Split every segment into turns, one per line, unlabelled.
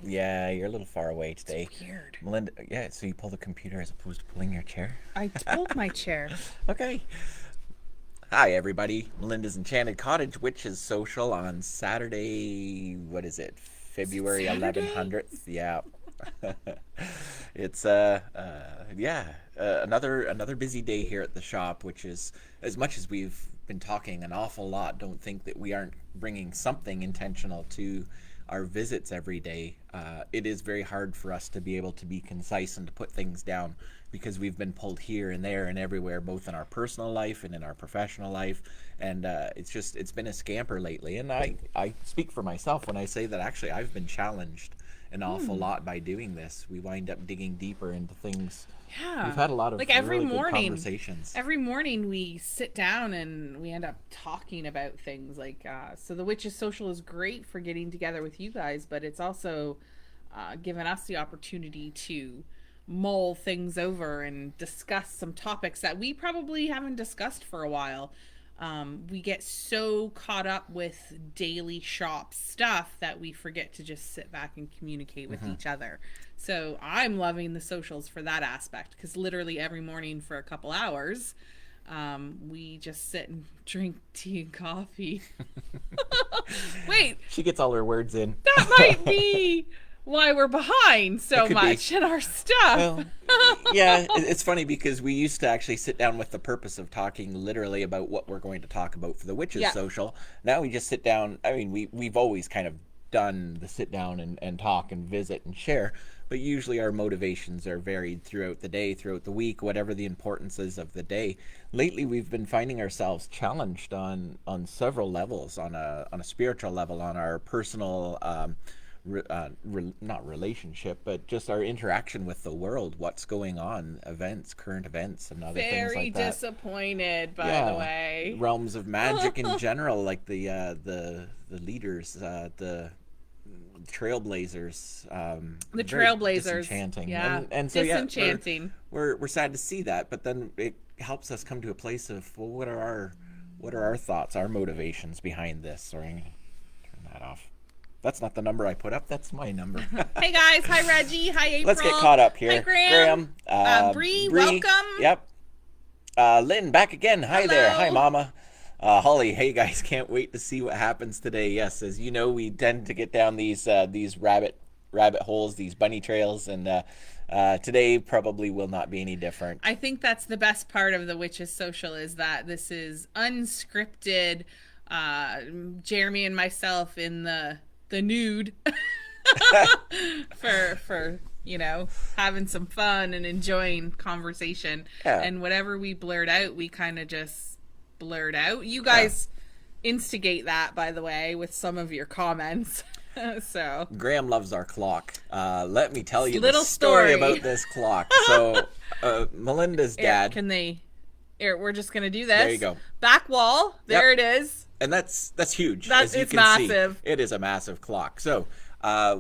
Yeah, you're a little far away
It's
today.
weird.
Melinda, yeah, so you pull the computer as opposed to pulling your chair?
I pulled my chair.
Okay. Hi, everybody. Melinda's Enchanted Cottage Witches Social on Saturday, what is it?
Is it
February
Saturday?
1100th? Yeah. It's yeah, another busy day here at the shop, which is, as much as we've been talking an awful lot, don't think that we aren't bringing something intentional to our visits every day. It is very hard for us to be able to be concise and to put things down because we've been pulled here and there and everywhere, both in our personal life and in our professional life. And it's been a scamper lately. And I speak for myself when I say that actually I've been challenged an awful
Hmm.
lot by doing this. We wind up digging deeper into things. We've
Yeah.
had a lot of
Like every
really good
morning,
conversations.
every morning we sit down and we end up talking about things like so the Witches Social is great for getting together with you guys, but it's also given us the opportunity to mull things over and discuss some topics that we probably haven't discussed for a while. We get so caught up with daily shop stuff that we forget to just sit back and communicate with
Hmm.
each other. So I'm loving the socials for that aspect because literally every morning for a couple hours, we just sit and drink tea and coffee. Wait,
She gets all her words in.
that might be why we're behind
It
so
could be.
much in our stuff.
Well, yeah, it's funny because we used to actually sit down with the purpose of talking literally about what we're going to talk about for the Witches
Yeah.
Social. Now we just sit down. I mean, we've always kind of done the sit down and talk and visit and share, but usually our motivations are varied throughout the day, throughout the week, whatever the importance is of the day. Lately, we've been finding ourselves challenged on several levels, on a spiritual level, on our personal. Not relationship, but just our interaction with the world, what's going on, events, current events, and other things
Very
like that.
disappointed, by the
Yeah,
way.
realms of magic in general, like the leaders, the trailblazers,
The
very
Trailblazers.
disenchanting,
Yeah.
and so yeah,
Disenchanting.
we're sad to see that, but then it helps us come to a place of, well, what are our thoughts, our motivations behind this? Or I'm gonna turn that off. That's not the number I put up. That's my number.
Hey guys. Hi Reggie. Hi
Let's get
April.
caught up
Hi
here.
Graham.
Graham,
Bree,
Bree.
welcome.
Yep. Lynn, back again. Hi there. Hi,
Hello.
Mama. Holly, hey guys, can't wait to see what happens today. Yes, as you know, we tend to get down these rabbit holes, these bunny trails, and today probably will not be any different.
I think that's the best part of the Witches Social is that this is unscripted. Uh, Jeremy and myself in the nude for having some fun and enjoying conversation,
Yeah.
and whatever we blurt out we kind of just blurt out. You
Yeah.
guys instigate that, by the way, with some of your comments. So
Graham loves our clock. Let me tell you the
little
story
story.
about this clock. So, Melinda's
Eric,
dad.
can they Eric, we're just gonna do this.
There you go.
Back wall, there
Yep.
it is.
And that's huge.
That
As you
it's
can
massive.
see, it is a massive clock. So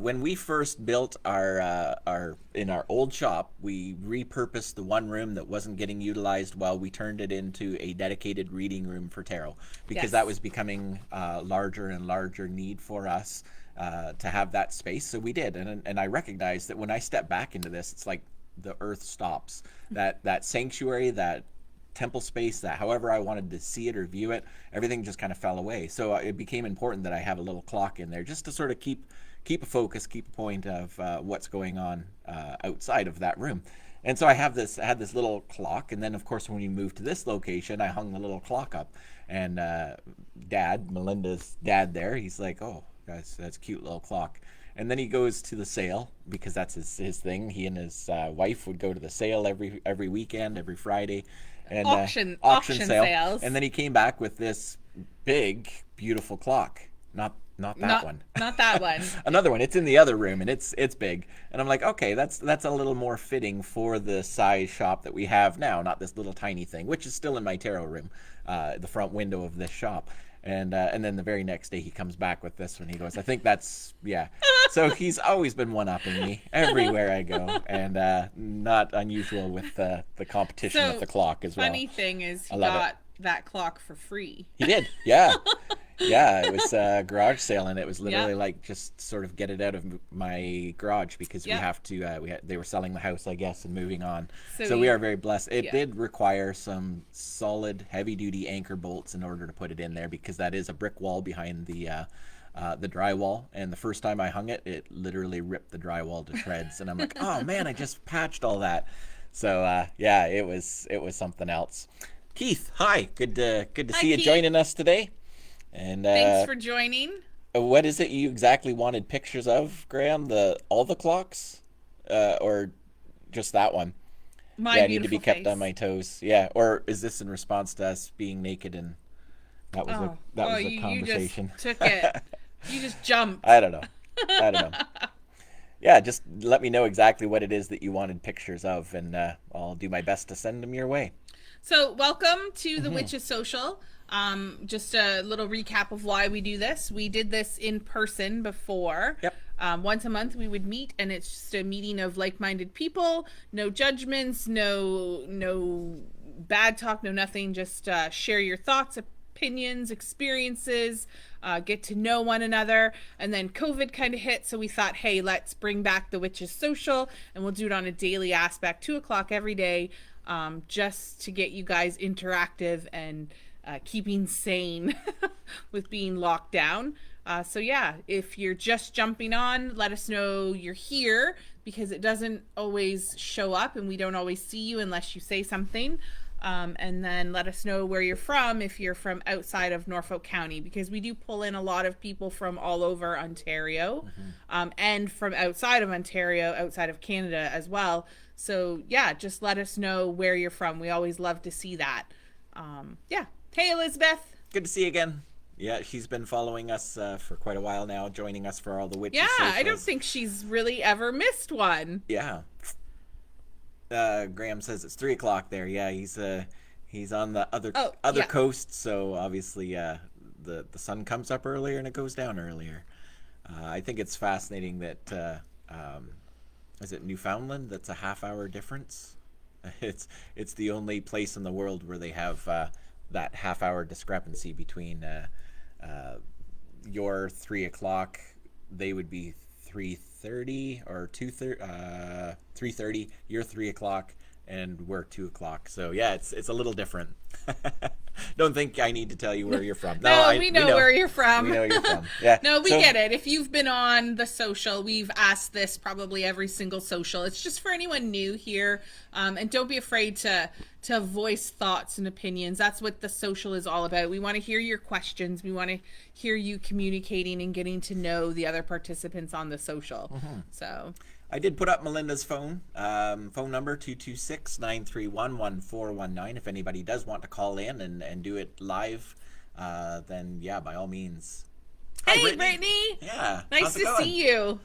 when we first built our in our old shop, we repurposed the one room that wasn't getting utilized well. We turned it into a dedicated reading room for tarot because
Yes.
that was becoming larger and larger need for us to have that space. So we did, and I recognized that when I step back into this, it's like the earth stops. That sanctuary, that temple space, that however I wanted to see it or view it, everything just kind of fell away. So it became important that I have a little clock in there just to sort of keep a focus, keep a point of what's going on outside of that room. And so I had this little clock, and then of course when we moved to this location, I hung the little clock up. And Melinda's dad, there, he's like, "Oh, guys, that's a cute little clock." And then he goes to the sale because that's his thing. He and his wife would go to the sale every weekend, every Friday, and auction sale.
sales.
And then he came back with this big, beautiful clock. Not that
not
one.
not that one.
Another one. It's in the other room, and it's big. And I'm like, okay, that's a little more fitting for the size shop that we have now, not this little tiny thing, which is still in my tarot room, the front window of this shop. And then the very next day he comes back with this one. He goes, I think that's, yeah. So he's always been one-upping me everywhere I go, and not unusual with the competition
So
with the clock as well.
funny thing is he
I love it.
got that clock for free.
He did, yeah. Yeah, it was a garage sale, and it was
Yep.
literally like just sort of get it out of my garage because we
Yep.
have to. They were selling the house, I guess, and moving on.
So
So we
you,
are very blessed. It
yeah.
did require some solid, heavy-duty anchor bolts in order to put it in there because that is a brick wall behind the drywall. And the first time I hung it, it literally ripped the drywall to shreds. And I'm like, oh man, I just patched all that. So yeah, it was something else. Keith, hi. Good to
Hi,
see you
Keith.
joining us today. And
Thanks for joining.
what is it you exactly wanted pictures of, Graham? The all the clocks, or just that one?
My
Yeah, I need to be
beautiful
kept on
face.
my toes. Yeah, or is this in response to us being naked and
Oh,
that
oh,
was the
you just
conversation?
took it. You just jumped.
I don't know. I don't know. Yeah, just let me know exactly what it is that you wanted pictures of, and I'll do my best to send them your way.
So, welcome to the Witches Social. Just a little recap of why we do this. We did this in person before.
Yep.
Once a month we would meet, and it's just a meeting of like-minded people. No judgments, no bad talk, no nothing. Just share your thoughts, opinions, experiences, get to know one another. And then COVID kind of hit, so we thought, hey, let's bring back the Witches Social, and we'll do it on a daily aspect, 2 o'clock every day, just to get you guys interactive and keeping sane with being locked down. So yeah, if you're just jumping on, let us know you're here because it doesn't always show up and we don't always see you unless you say something. And then let us know where you're from if you're from outside of Norfolk County, because we do pull in a lot of people from all over Ontario, and from outside of Ontario, outside of Canada as well. So yeah, just let us know where you're from. We always love to see that. Yeah. Hey, Elizabeth.
Good to see you again. Yeah, she's been following us for quite a while now, joining us for all the
Yeah,
witches
I don't
socials.
think she's really ever missed one.
Yeah. Graham says it's 3 o'clock there. Yeah, he's on the
Oh,
other
yeah.
coast, so obviously the sun comes up earlier and it goes down earlier. I think it's fascinating that is it Newfoundland that's a half-hour difference. It's the only place in the world where they have that half-hour discrepancy between your 3 o'clock. They would be 3:30 or 2:30, 3:30. You're 3 o'clock, and we're 2 o'clock. So yeah, it's a little different. Don't think I need to tell you where you're from. No,
No, we know where you're
we
from.
know you're from. Yeah.
No, we
So
get it. If you've been on the social, we've asked this probably every single social. It's just for anyone new here, and don't be afraid to voice thoughts and opinions. That's what the social is all about. We want to hear your questions. We want to hear you communicating and getting to know the other participants on the social. So
I did put up Melinda's phone number 226-931-1419. If anybody does want to call in and do it live, then yeah, by all means. Hi,
hey,
Brittany.
Brittany,
Yeah,
nice
how's it
to
going?
see you.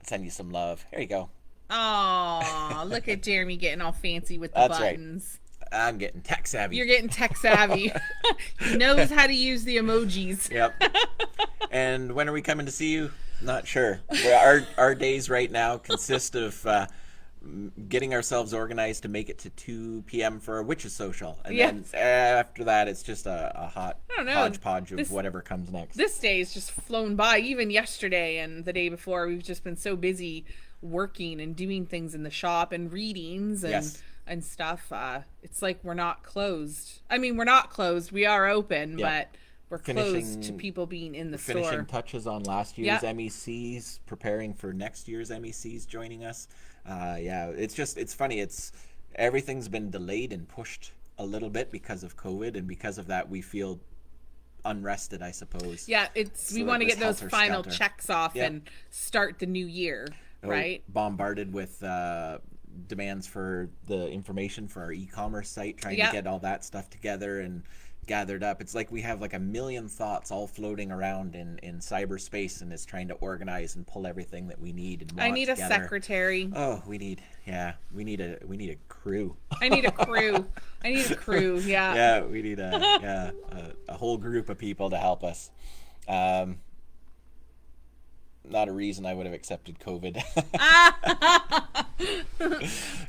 Send you some love. Here you go.
Aw, look at Jeremy getting all fancy with the
That's right.
buttons.
I'm getting tech savvy.
You're getting tech savvy. He knows how to use the emojis.
Yep. And when are we coming to see you? Not sure. Our days right now consist of getting ourselves organized to make it to 2 p.m. for a witches social, and
Yes.
then after that, it's just a hot
I don't know.
hodgepodge of
This-
whatever comes next.
This day's just flown by. Even yesterday and the day before, we've just been so busy working and doing things in the shop and readings and
Yes.
and stuff. It's like we're not closed. I mean, we're not closed. We are open,
Yeah.
but we're closed to people being in the
Finishing
store.
touches on last year's
Yeah.
MECs, preparing for next year's MECs joining us. Yeah, it's funny. Everything's been delayed and pushed a little bit because of COVID, and because of that, we feel unrested, I suppose.
Yeah, we
So
want to
it was
get those
helter
final
skelter.
checks off
Yeah.
and start the new year, right?
Bombarded with demands for the information for our e-commerce site, trying
Yeah.
to get all that stuff together and gathered up. It's like we have like a million thoughts all floating around in cyberspace, and it's trying to organize and pull everything that we need and
I
want
need a
together.
secretary.
Oh, we need a crew.
I need a crew. I need a crew. Yeah.
Yeah, we need a whole group of people to help us. not a reason I would have accepted COVID.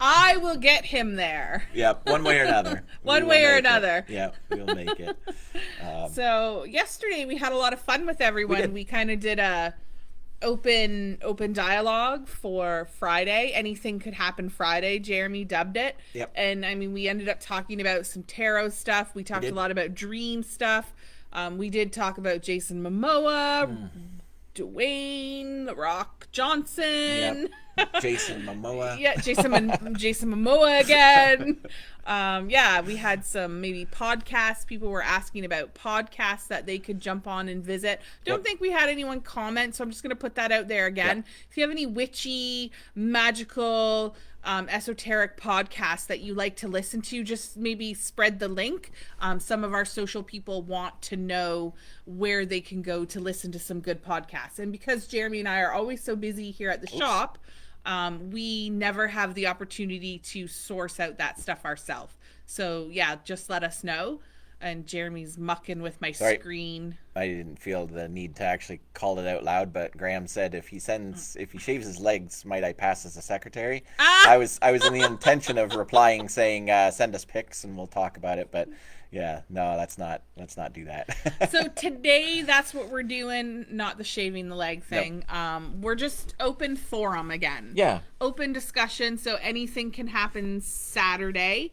I will get him there.
Yep, one way or another.
One way or another.
Yeah, we'll make it.
So yesterday we had a lot of fun with everyone. We kind of did a open dialogue for Friday. Anything could happen Friday, Jeremy dubbed it.
Yep.
And I mean, we ended up talking about some tarot stuff. We talked a lot about dream stuff. We did talk about Jason Momoa, Dwayne The Rock Johnson.
Yep. Jason Momoa.
Yeah, Jason Momoa again. Yeah, we had some maybe podcasts. People were asking about podcasts that they could jump on and visit. Don't think we had anyone comment, so I'm just going to put that out there again. Yep. If you have any witchy, magical, esoteric podcasts that you like to listen to, just maybe spread the link. Some of our social people want to know where they can go to listen to some good podcasts. And because Jeremy and I are always so busy here at the shop, we never have the opportunity to source out that stuff ourselves. So yeah, just let us know. And Jeremy's mucking with my screen.
I didn't feel the need to actually call it out loud, but Graham said if he shaves his legs, might I pass as a secretary? I was in the intention of replying saying send us pics and we'll talk about it, but yeah, no, let's not do that.
So today that's what we're doing, not the shaving the leg thing. Yep. We're just open forum again.
Yeah.
Open discussion, so anything can happen Saturday.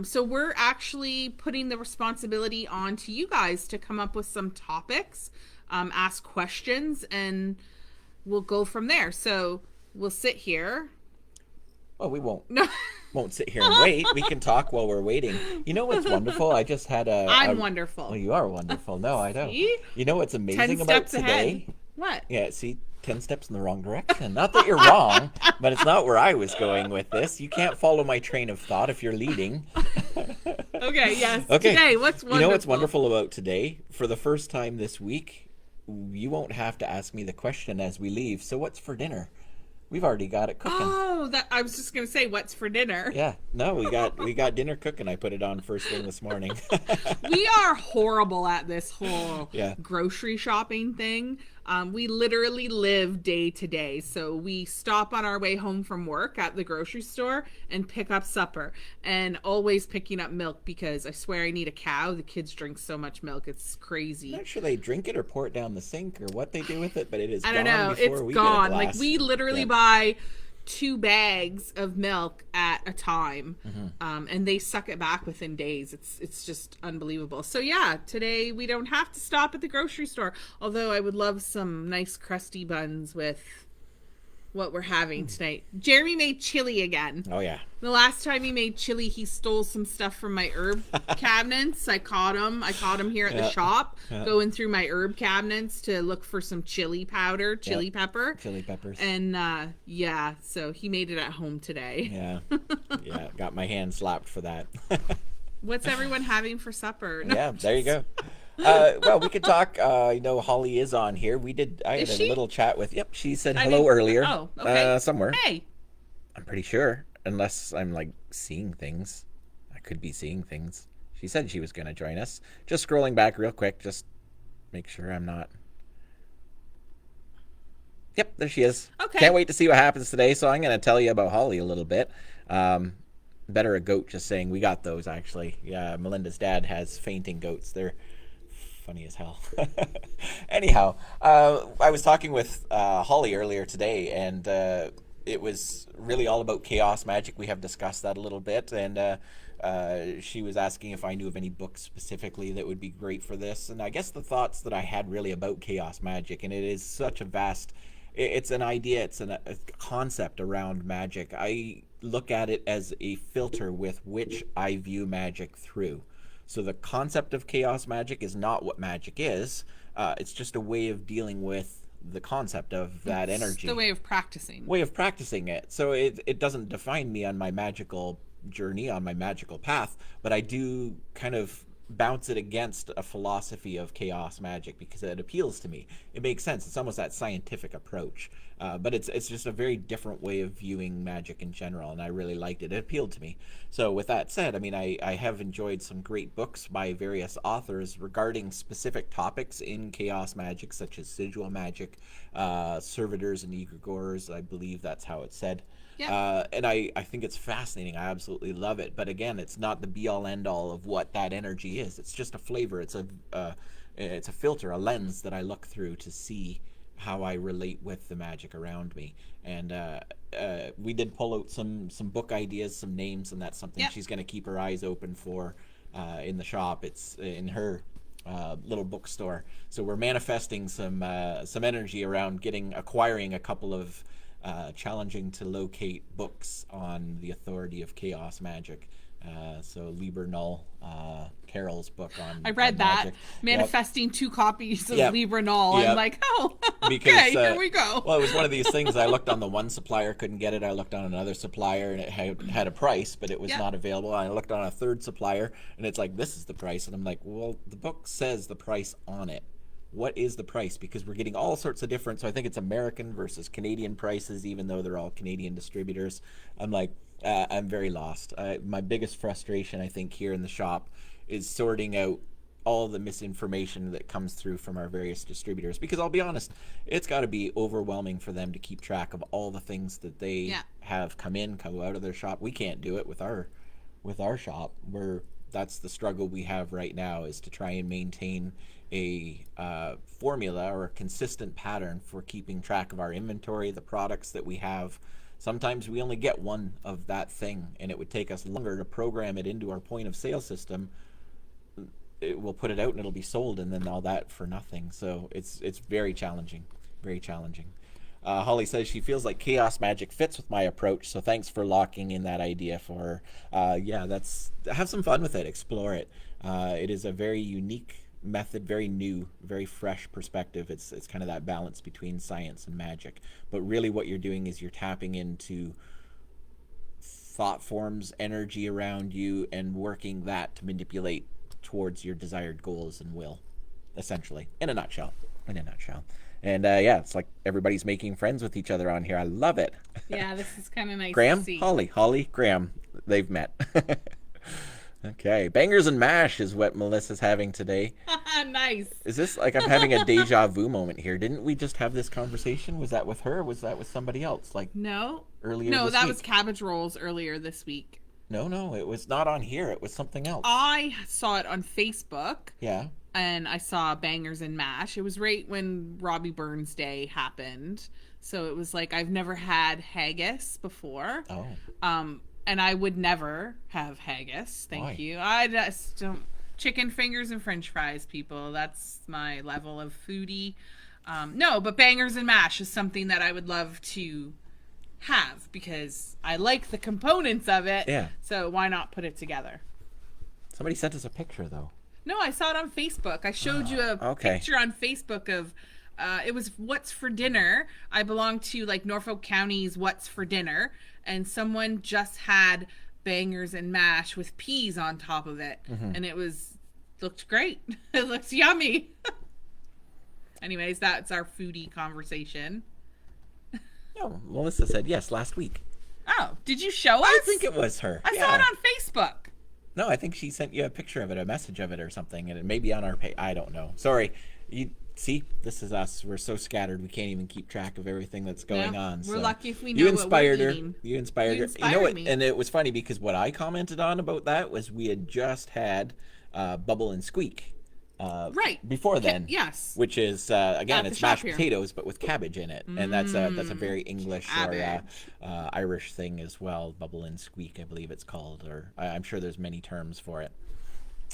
So we're actually putting the responsibility on to you guys to come up with some topics, ask questions, and we'll go from there. So we'll sit here.
Well, we won't.
No.
Won't sit here and wait. We can talk while we're waiting. You know what's wonderful? I just had
I'm wonderful.
Oh, you are wonderful. No, I don't.
See?
You know what's amazing
10
about
steps
today?
Ahead. What?
Yeah, see, 10 steps in the wrong direction. Not that you're wrong, but it's not where I was going with this. You can't follow my train of thought if you're leading.
Okay, yes.
Okay.
Today, what's wonderful?
You know what's wonderful about today? For the first time this week, you won't have to ask me the question as we leave. So what's for dinner? We've already got it cooking.
Oh, I was just gonna say, what's for dinner?
Yeah, no, we got dinner cooking. I put it on first thing this morning.
We are horrible at this whole grocery shopping thing. We literally live day to day. So we stop on our way home from work at the grocery store and pick up supper, and always picking up milk because I swear I need a cow. The kids drink so much milk. It's crazy.
I'm not sure they drink it or pour it down the sink or what they do with it, but it is
I don't
gone
know.
before
It's
we
gone.
get a glass.
Like we literally buy 2 bags of milk at a time, and they suck it back within days. It's just unbelievable. So yeah, today we don't have to stop at the grocery store, although I would love some nice crusty buns with what we're having tonight. Jeremy made chili again.
Oh yeah.
The last time he made chili, he stole some stuff from my herb cabinets. I caught him here at the shop, going through my herb cabinets to look for some chili powder, chili pepper.
Chili peppers.
And so he made it at home today.
Yeah, got my hand slapped for that.
What's everyone having for supper? No,
yeah, there you go. Well, we could talk. Holly is on here. I had a little chat with. Yep, she said hello earlier.
Oh, okay.
Somewhere.
Hey.
I'm pretty sure, unless I'm like seeing things. I could be seeing things. She said she was going to join us. Just scrolling back real quick, just make sure I'm not. Yep, there she is.
Okay.
Can't wait to see what happens today. So I'm going to tell you about Holly a little bit. Better a goat just saying we got those actually. Yeah, Melinda's dad has fainting goats. They're funny as hell. Anyhow, I was talking with Holly earlier today, and it was really all about chaos magic. We have discussed that a little bit, and she was asking if I knew of any books specifically that would be great for this. And I guess the thoughts that I had really about chaos magic, and it is such a vast, it's an idea, it's a concept around magic. I look at it as a filter with which I view magic through. So the concept of chaos magic is not what magic is. It's just a way of dealing with the concept of that energy.
The way of practicing.
Way of practicing it. So it doesn't define me on my magical journey, on my magical path, but I do kind of bounce it against a philosophy of chaos magic because it appeals to me. It makes sense. It's almost that scientific approach, but it's just a very different way of viewing magic in general, and I really liked it. It appealed to me. So with that said, I mean, I have enjoyed some great books by various authors regarding specific topics in chaos magic, such as sigil magic, servitors and egregores. I believe that's how it's said.
Yeah.
And I think it's fascinating. I absolutely love it. But again, it's not the be all end all of what that energy is. It's just a flavor. It's a filter, a lens that I look through to see how I relate with the magic around me. And we did pull out some book ideas, some names, and that's something
Yep.
she's going to keep her eyes open for in the shop. It's in her little bookstore. So we're manifesting some energy around acquiring a couple of challenging to locate books on the authority of chaos magic. So Liber Null, Carol's book on
I read
on
that.
magic.
Manifesting 2 copies of
Yep.
Liber Null.
Yep.
I'm like, oh,
Because,
okay, here we go.
Well, it was one of these things. I looked on the one supplier, couldn't get it. I looked on another supplier, and it had a price, but it was
Yep.
not available. I looked on a third supplier, and it's like, this is the price. And I'm like, well, the book says the price on it. What is the price? Because we're getting all sorts of different. So I think it's American versus Canadian prices, even though they're all Canadian distributors. I'm like, I'm very lost. My biggest frustration, I think, here in the shop is sorting out all the misinformation that comes through from our various distributors. Because I'll be honest, it's got to be overwhelming for them to keep track of all the things that they have come out of their shop. We can't do it with our shop. That's the struggle we have right now, is to try and maintain a formula or a consistent pattern for keeping track of our inventory, the products that we have. Sometimes we only get one of that thing, and it would take us longer to program it into our point of sale system. We'll put it out and it'll be sold, and then all that for nothing. So it's very challenging, very challenging. Holly says she feels like chaos magic fits with my approach, so thanks for locking in that idea for her. Have some fun with it, explore it. It is a very unique method, very new, very fresh perspective. It's kind of that balance between science and magic. But really what you're doing is you're tapping into thought forms, energy around you, and working that to manipulate towards your desired goals and will, essentially, in a nutshell. And it's like everybody's making friends with each other on here. I love it.
Yeah, this is kind of nice
Graham,
to see.
Holly, Graham, they've met. Okay, bangers and mash is what Melissa's having today.
Nice.
Is this like I'm having a deja vu moment here? Didn't we just have this conversation? Was that with her, or was that with somebody else? Like
No.
earlier
No,
this
that
week?
was cabbage rolls earlier this week.
No, it was not on here. It was something else.
I saw it on Facebook.
Yeah.
And I saw Bangers and Mash. It was right when Robbie Burns Day happened. So it was like, I've never had haggis before.
Oh.
And I would never have haggis. Thank
Why?
you. I just don't. Chicken fingers and french fries, people. That's my level of foodie. No, but Bangers and Mash is something that I would love to have because I like the components of it.
Yeah.
So why not put it together?
Somebody sent us a picture, though.
No, I saw it on Facebook. I showed you a picture on Facebook of, it was What's for Dinner. I belong to like Norfolk County's What's for Dinner, and someone just had bangers and mash with peas on top of it, and it looked great. It looks yummy. Anyways, that's our foodie conversation.
Oh, Melissa said yes last week.
Oh, did you show us?
I think it was her.
I saw it on Facebook.
No, I think she sent you a picture of it, a message of it or something, and it may be on our page. I don't know. Sorry. You see, this is us. We're so scattered we can't even keep track of everything that's going on.
We're
so.
lucky if we know what we're eating.
You inspired her. You know what? And it was funny because what I commented on about that was we had just had Bubble and Squeak.
Right.
Before then.
Yes.
Which is, again, it's mashed
here.
potatoes, but with cabbage in it. And that's a very English or Irish thing as well. Bubble and Squeak, I believe it's called. Or I'm sure there's many terms for it.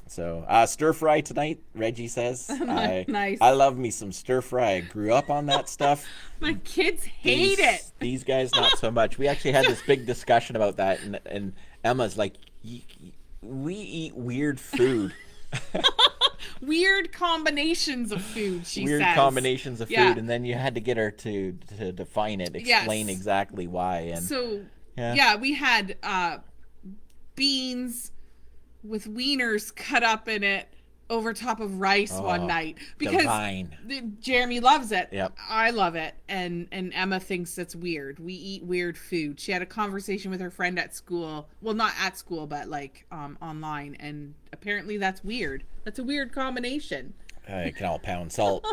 So, stir fry tonight, Reggie says.
Nice.
I love me some stir fry. I grew up on that stuff.
My kids hate it.
These guys, not so much. We actually had this big discussion about that. And Emma's like, we eat weird food.
Weird combinations of food, she says.
Weird combinations of food, and then you had to get her to define it, explain exactly why. And
so, we had beans, with wieners cut up in it over top of rice one
Oh,
night because
divine.
Jeremy loves it.
Yep.
I love it, and Emma thinks it's weird. We eat weird food. She had a conversation with her friend at school. Well, not at school, but like online, and apparently that's weird. That's a weird combination.
Canal pound salt.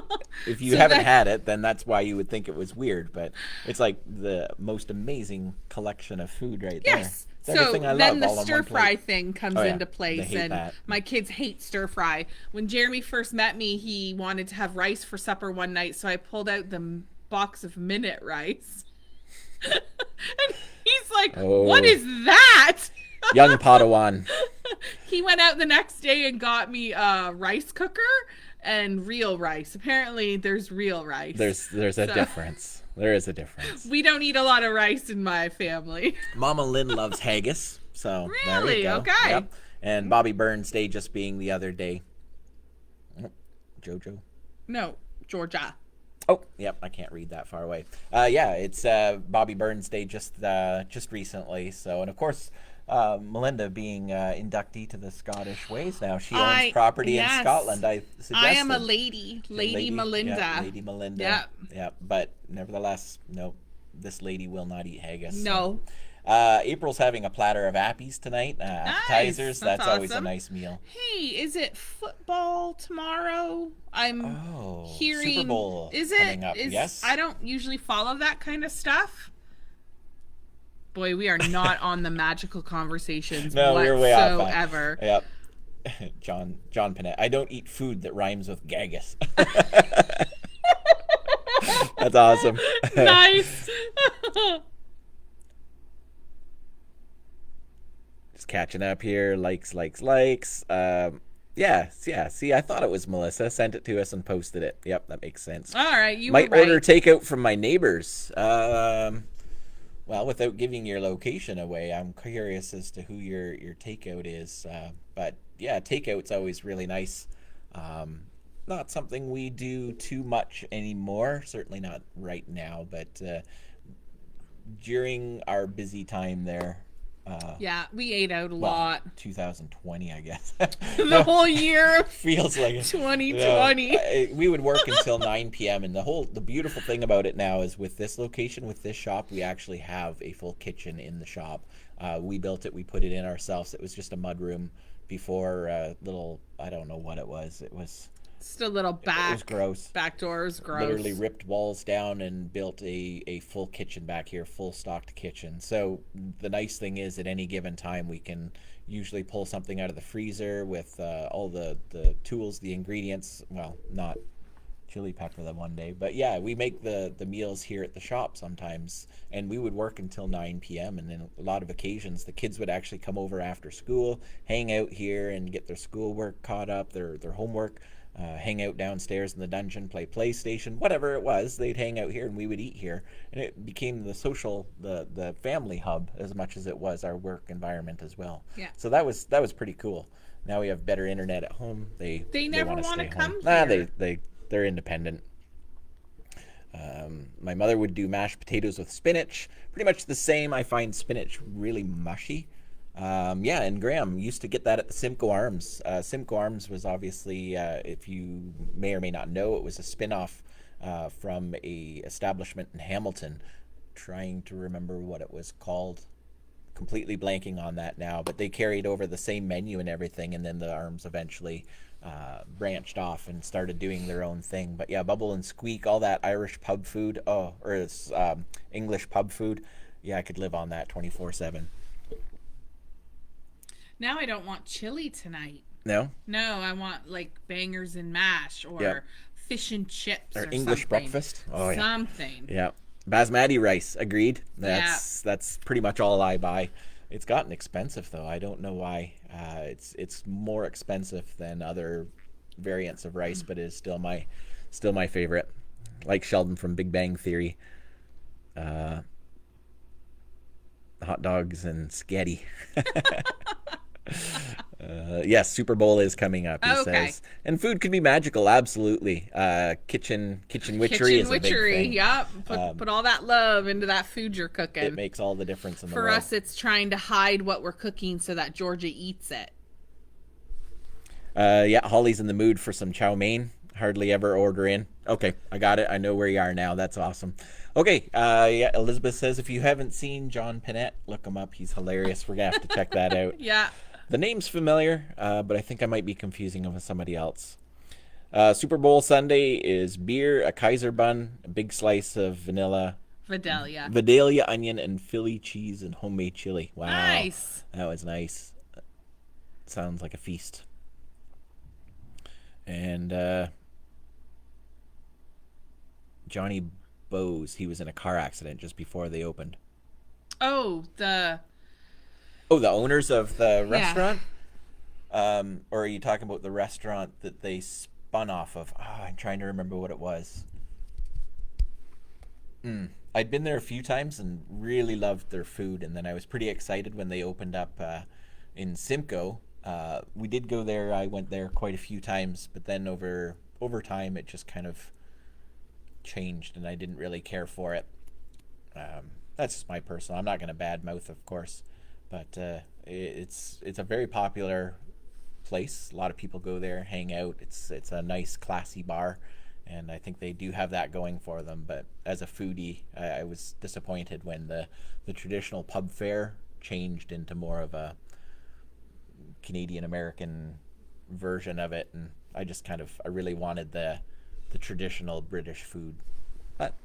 If you
So
haven't
that
had it, then that's why you would think it was weird. But it's like the most amazing collection of food right there.
Yes.
It's
So
everything I
then
love
the
all on
stir
one
fry
plate.
thing comes
Oh, yeah.
into
They
place,
hate
and
that.
my kids hate stir fry. When Jeremy first met me, he wanted to have rice for supper one night, so I pulled out the box of minute rice, and he's like, "What
Oh,
is that?"
young Padawan.
He went out the next day and got me a rice cooker and real rice. Apparently, there's real rice.
There's a
So-
difference. There is a difference.
We don't eat a lot of rice in my family.
Mama Lynn loves haggis, so there
Really?
you go.
Okay.
Yep. And Bobby Burns Day just being the other day. Oh, Jojo.
No, Georgia.
Oh, yep, I can't read that far away. Yeah, it's Bobby Burns Day just recently. So, and of course, Melinda being inductee to the Scottish Ways now. She owns property in
yes.
Scotland. I suggested.
I am a Lady Melinda.
Yeah, Lady Melinda.
Yep.
Yep. But nevertheless, no, this lady will not eat haggis.
No.
So. April's having a platter of appies tonight. Appetizers.
That's
always a
awesome.
nice meal.
Hey, is it football tomorrow? I'm
Oh,
hearing.
Super Bowl
Is
coming
it?
up.
Is
Yes.
I don't usually follow that kind of stuff. Boy, we are not on the magical conversations
No, we're way off.
whatsoever.
Yep. John Panette. I don't eat food that rhymes with gaggis. That's awesome.
Nice.
Just catching up here. Likes. Yeah. See, I thought it was Melissa. Sent it to us and posted it. Yep, that makes sense.
All right, you
Might
were right.
order takeout from my neighbors. Well, without giving your location away, I'm curious as to who your takeout is. But yeah, takeout's always really nice. Not something we do too much anymore. Certainly not right now. But during our busy time there,
Yeah, we ate out a
well,
lot.
2020, I guess.
The whole year
Feels like it.
2020.
We would work until 9 p.m. and the beautiful thing about it now is with this location, with this shop, we actually have a full kitchen in the shop. We built it, we put it in ourselves. It was just a mud room before little, I don't know what it was. It was
Just a little
it was gross.
back door is gross.
Literally ripped walls down and built a full kitchen back here, full stocked kitchen. So the nice thing is at any given time we can usually pull something out of the freezer with all the tools, the ingredients. Well, not chili pepper the one day, but yeah, we make the meals here at the shop sometimes, and we would work until 9 p.m. and then a lot of occasions the kids would actually come over after school, hang out here and get their schoolwork caught up, their homework. Hang out downstairs in the dungeon, play PlayStation, whatever it was. They'd hang out here and we would eat here, and it became the social, the family hub as much as it was our work environment as well.
Yeah.
So that was pretty cool. Now we have better internet at home. They
never
wanna
wanna
stay
come
home.
here.
They're independent. My mother would do mashed potatoes with spinach. Pretty much the same. I find spinach really mushy. Yeah, and Graham used to get that at the Simcoe Arms. Simcoe Arms was obviously, if you may or may not know, it was a spin-off from a establishment in Hamilton. Trying to remember what it was called. Completely blanking on that now, but they carried over the same menu and everything, and then the Arms eventually branched off and started doing their own thing. But yeah, Bubble and Squeak, all that Irish pub food, English pub food. Yeah, I could live on that 24/7.
Now I don't want chili tonight.
No?
No, I want like bangers and mash or
Yep.
fish and chips or
English
something.
breakfast. Oh yeah.
Something.
Yeah. Basmati rice, agreed. That's pretty much all I buy. It's gotten expensive though. I don't know why. It's more expensive than other variants of rice, but it is still my favorite. Like Sheldon from Big Bang Theory. Hot dogs and spaghetti. Yes, Super Bowl is coming up, he says. And food can be magical, absolutely. Kitchen witchery is a big thing.
Yep. Put all that love into that food you're cooking.
It makes all the difference in the
For
world.
us, it's trying to hide what we're cooking so that Georgia eats it.
Yeah, Holly's in the mood for some chow mein. Hardly ever order in. Okay, I got it. I know where you are now. That's awesome. Okay, yeah, Elizabeth says if you haven't seen John Pinette, look him up. He's hilarious. We're going to have to check that out.
Yeah.
The name's familiar, but I think I might be confusing him with somebody else. Super Bowl Sunday is beer, a Kaiser bun, a big slice of
Vidalia.
Vidalia onion, and Philly cheese and homemade chili. Wow.
Nice.
That was nice. Sounds like a feast. And Johnny Bose, he was in a car accident just before they opened.
Oh,
Oh, the owners of the
yeah.
restaurant? Or are you talking about the restaurant that they spun off of? Oh, I'm trying to remember what it was. I'd been there a few times and really loved their food, and then I was pretty excited when they opened up in Simcoe. We did go there. I went there quite a few times, but then over time it just kind of changed, and I didn't really care for it. That's just my personal. I'm not going to badmouth, of course, but it's a very popular place. A lot of people go there, hang out. It's a nice, classy bar, and I think they do have that going for them. But as a foodie, I was disappointed when the traditional pub fare changed into more of a Canadian American version of it, and I really wanted the traditional British food. But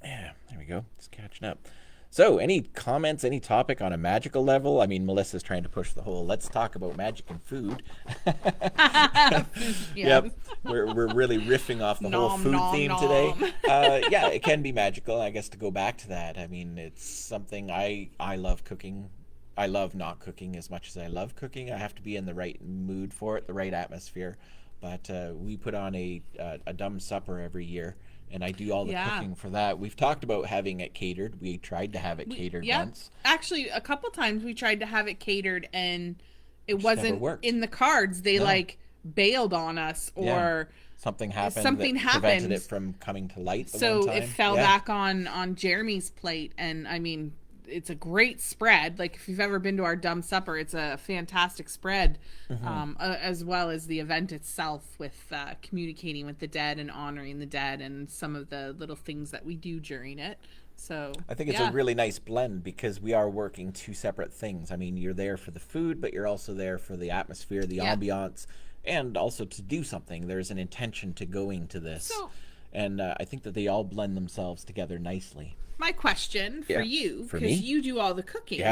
yeah, there we go. Just catching up. So, any comments, any topic on a magical level? I mean, Melissa's trying to push the whole let's talk about magic and food. Yep. We're really riffing off the whole food theme today. Yeah, it can be magical. I guess to go back to that, I mean, it's something I love cooking. I love not cooking as much as I love cooking. I have to be in the right mood for it, the right atmosphere. But we put on a dumb supper every year, and I do all the cooking for that. We've talked about having it catered. We tried to have it catered once.
Actually, a couple times we tried to have it catered, and it wasn't in the cards. They bailed on us, or
something happened. Prevented it from coming to light.
So it fell back on Jeremy's plate, and I mean, it's a great spread. Like, if you've ever been to our dumb supper, it's a fantastic spread, as well as the event itself with communicating with the dead and honoring the dead and some of the little things that we do during it. So
I think it's a really nice blend because we are working two separate things. I mean, you're there for the food, but you're also there for the atmosphere, the ambiance, and also to do something. There's an intention to going to this. And I think that they all blend themselves together nicely.
My question for you, because you do all the cooking,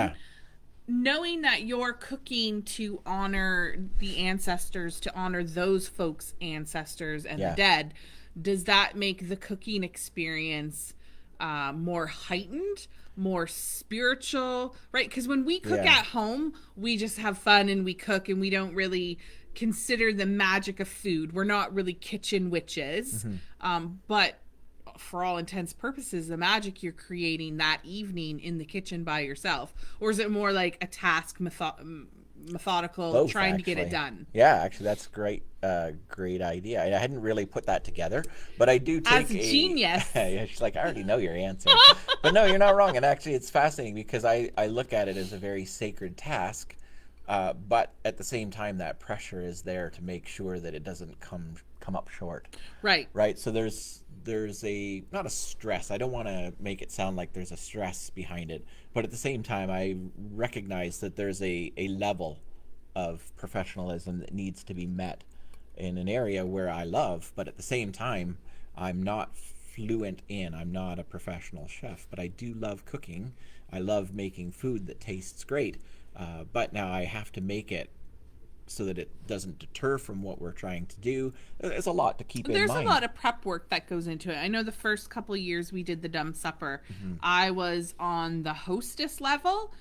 knowing that you're cooking to honor the ancestors, to honor those folks' ancestors and the dead, does that make the cooking experience more heightened, more spiritual, right? Because when we cook at home, we just have fun and we cook and we don't really consider the magic of food. We're not really kitchen witches, but for all intents purposes, the magic you're creating that evening in the kitchen by yourself, or is it more like a task, methodical, both, trying to get it done?
Yeah, actually, that's great. Great idea. I hadn't really put that together, but I do take
as a genius.
Yeah, she's like, I already know your answer, but no, you're not wrong. And actually, it's fascinating because I look at it as a very sacred task. But at the same time, that pressure is there to make sure that it doesn't come up short. Right. So there's a, not a stress. I don't want to make it sound like there's a stress behind it, but at the same time, I recognize that there's a level of professionalism that needs to be met in an area where I love, but at the same time, I'm not fluent in. I'm not a professional chef, but I do love cooking. I love making food that tastes great. But now I have to make it so that it doesn't deter from what we're trying to do. There's a lot to keep in mind.
There's a lot of prep work that goes into it. I know the first couple of years we did the dumb supper, I was on the hostess level.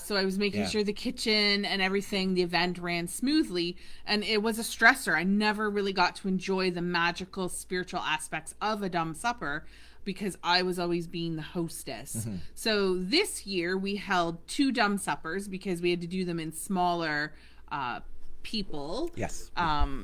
So I was making sure the kitchen and everything, the event ran smoothly, and it was a stressor. I never really got to enjoy the magical, spiritual aspects of a dumb supper because I was always being the hostess. So this year we held 2 dumb suppers because we had to do them in smaller people.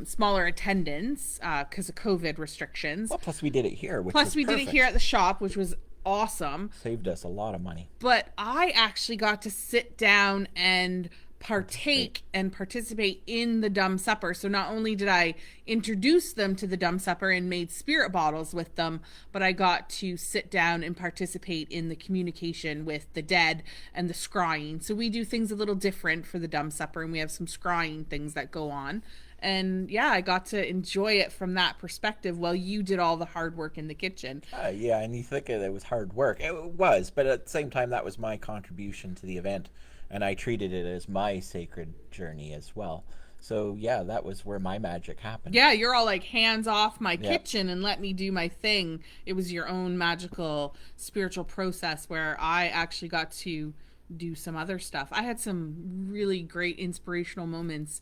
Smaller attendance because of COVID restrictions.
Well, plus we did it here, which
Plus we did it here at the shop, which was awesome.
Saved us a lot of money.
But I actually got to sit down and partake and participate in the dumb supper. So not only did I introduce them to the dumb supper and made spirit bottles with them, but I got to sit down and participate in the communication with the dead and the scrying. So we do things a little different for the dumb supper, and we have some scrying things that go on. And yeah, I got to enjoy it from that perspective while you did all the hard work in the kitchen.
Yeah, and you think it was hard work. It was, but at the same time, that was my contribution to the event, and I treated it as my sacred journey as well. So yeah, that was where my magic happened.
Yeah, you're all like hands off my
Yep.
kitchen and let me do my thing. It was your own magical spiritual process where I actually got to do some other stuff. I had some really great inspirational moments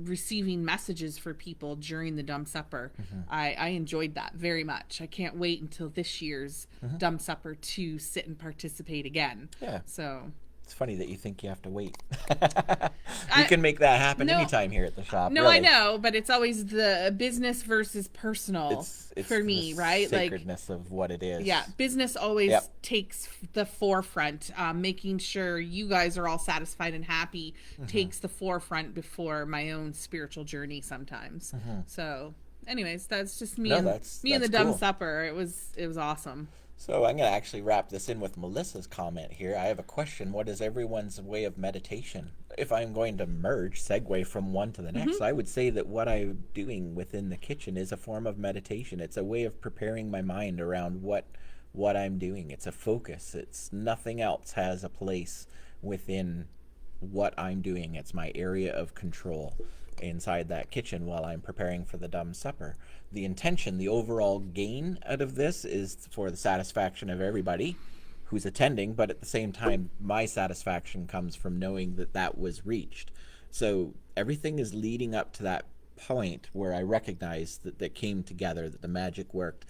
receiving messages for people during the Dumb Supper. I enjoyed that very much. I can't wait until this year's Dumb Supper to sit and participate again.
Yeah.
So
It's funny that you think you have to wait.
I-
You can make that happen
No.
anytime here at the shop.
no,
really.
I know, but it's always the business versus personal
It's
for me,
the
right? Like,
sacredness of what it is.
yeah, business always
Yep.
takes the forefront. Making sure you guys are all satisfied and happy takes the forefront before my own spiritual journey sometimes. So, anyways, that's just me
No,
and
that's
the Dumb
cool.
Supper. It was awesome.
So I'm going to actually wrap this in with Melissa's comment here. I have a question. What is everyone's way of meditation? If I'm going to segue from one to the next, I would say that what I'm doing within the kitchen is a form of meditation. It's a way of preparing my mind around what I'm doing. It's a focus. It's nothing else has a place within what I'm doing. It's my area of control inside that kitchen while I'm preparing for the Dumb Supper. The intention, the overall gain out of this is for the satisfaction of everybody who's attending, but at the same time, my satisfaction comes from knowing that that was reached. So everything is leading up to that point where I recognize that came together, that the magic worked.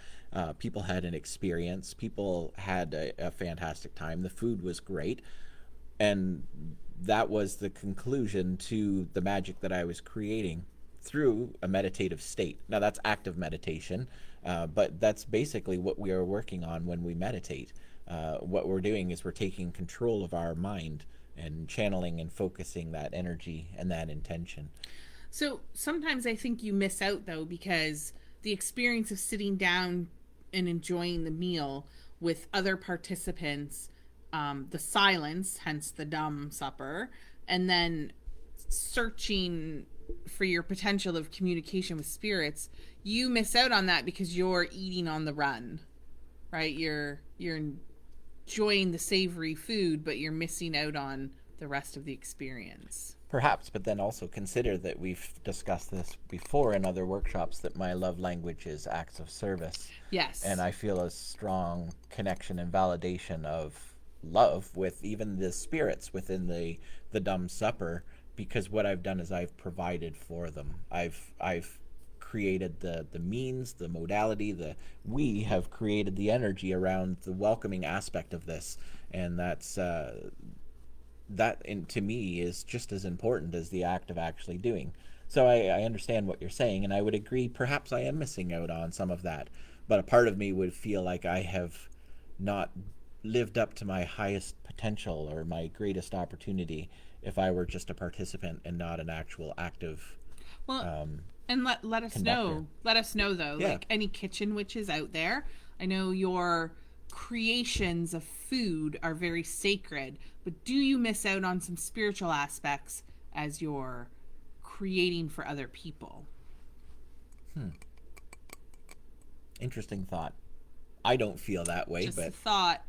People had an experience. People had a fantastic time. The food was great. And that was the conclusion to the magic that I was creating through a meditative state. Now, that's active meditation, but that's basically what we are working on when we meditate. What we're doing is we're taking control of our mind and channeling and focusing that energy and that intention.
So sometimes I think you miss out though, because the experience of sitting down and enjoying the meal with other participants, the silence, hence the Dumb Supper, and then searching for your potential of communication with spirits, you miss out on that because you're eating on the run, right? You're enjoying the savory food, but you're missing out on the rest of the experience.
Perhaps, but then also consider that we've discussed this before in other workshops, that my love language is acts of service.
Yes.
And I feel a strong connection and validation of love with even the spirits within the Dumb Supper, because what I've done is I've provided for them. I've created the means, the modality, we have created the energy around the welcoming aspect of this, and that's to me is just as important as the act of actually doing. So I understand what you're saying, and I would agree perhaps I am missing out on some of that, but a part of me would feel like I have not lived up to my highest potential or my greatest opportunity if I were just a participant and not an actual active
Well, and let us
conductor.
know. Let us know though,
Yeah.
like any kitchen witches out there. I know your creations of food are very sacred, but do you miss out on some spiritual aspects as you're creating for other people?
Interesting thought. I don't feel that way,
Just a
but
thought.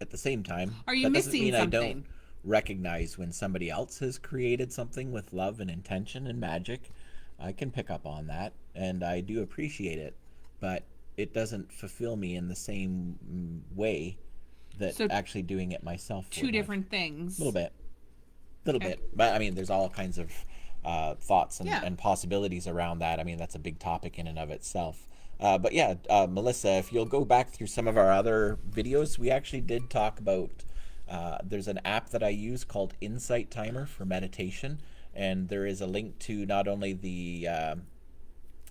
at the same time,
Are you
that doesn't
missing
mean I
something?
don't recognize when somebody else has created something with love and intention and magic. I can pick up on that, and I do appreciate it, but it doesn't fulfill me in the same way that
So
actually doing it myself
Two
would have.
different things.
A little
Okay.
bit, but I mean, there's all kinds of thoughts and,
Yeah.
and possibilities around that. I mean, that's a big topic in and of itself. But yeah, Melissa, if you'll go back through some of our other videos, we actually did talk about. There's an app that I use called Insight Timer for meditation, and there is a link to not only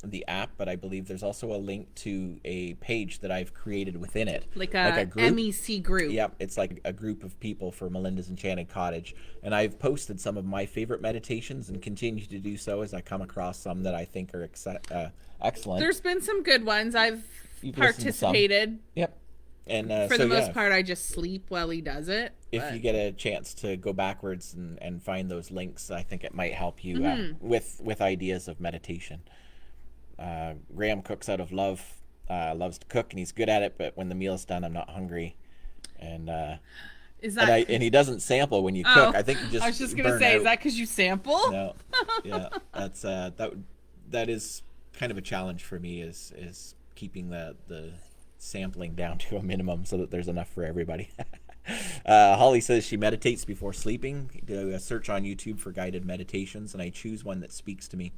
the app, but I believe there's also a link to a page that I've created within it,
Like
like a
a
group.
MEC group.
Yep, it's like a group of people for Melinda's Enchanted Cottage, and I've posted some of my favorite meditations and continue to do so as I come across some that I think are excellent.
There's been some good ones. I've
You've listened to some.
participated.
Yep. And
For
so
the
yeah,
most part, I just sleep while he does it.
if
But
you get a chance to go backwards and find those links, I think it might help you with ideas of meditation. Graham cooks out of love, loves to cook, and he's good at it. But when the meal's done, I'm not hungry, and
is that?
and he doesn't sample when you cook.
Oh,
I think you just
I was just gonna
burn
say,
out.
is that because you sample?
No, yeah, that's that is kind of a challenge for me is keeping the sampling down to a minimum so that there's enough for everybody. Holly says she meditates before sleeping. Do a search on YouTube for guided meditations, and I choose one that speaks to me.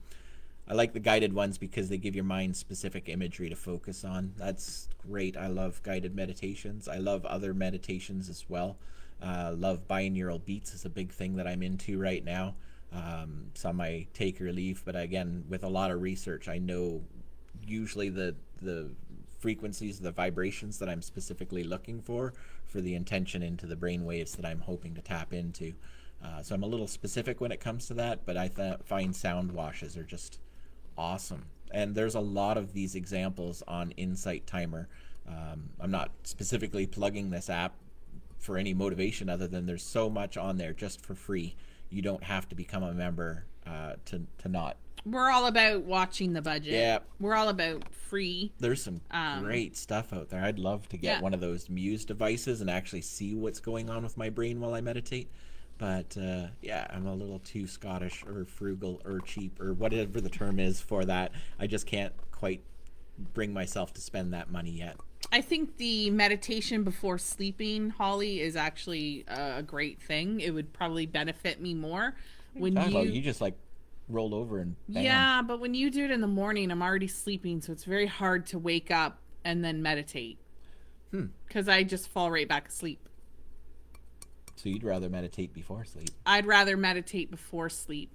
I like the guided ones because they give your mind specific imagery to focus on. That's great. I love guided meditations. I love other meditations as well. Love binaural beats is a big thing that I'm into right now. Some I take or leave, but again, with a lot of research, I know usually the frequencies, the vibrations that I'm specifically looking for the intention into the brain waves that I'm hoping to tap into. So I'm a little specific when it comes to that, but I find sound washes are just awesome. And there's a lot of these examples on Insight Timer. I'm not specifically plugging this app for any motivation other than there's so much on there just for free. You don't have to become a member to not.
We're all about watching the budget.
Yeah.
We're all about free.
There's some great stuff out there. I'd love to get one of those Muse devices and actually see what's going on with my brain while I meditate. But yeah, I'm a little too Scottish or frugal or cheap or whatever the term is for that. I just can't quite bring myself to spend that money yet.
I think the meditation before sleeping, Holly, is actually a great thing. It would probably benefit me more when
you just like roll over and bam.
Yeah, but when you do it in the morning, I'm already sleeping, so it's very hard to wake up and then meditate. Because I just fall right back asleep.
So you'd rather meditate before sleep?
I'd rather meditate before sleep.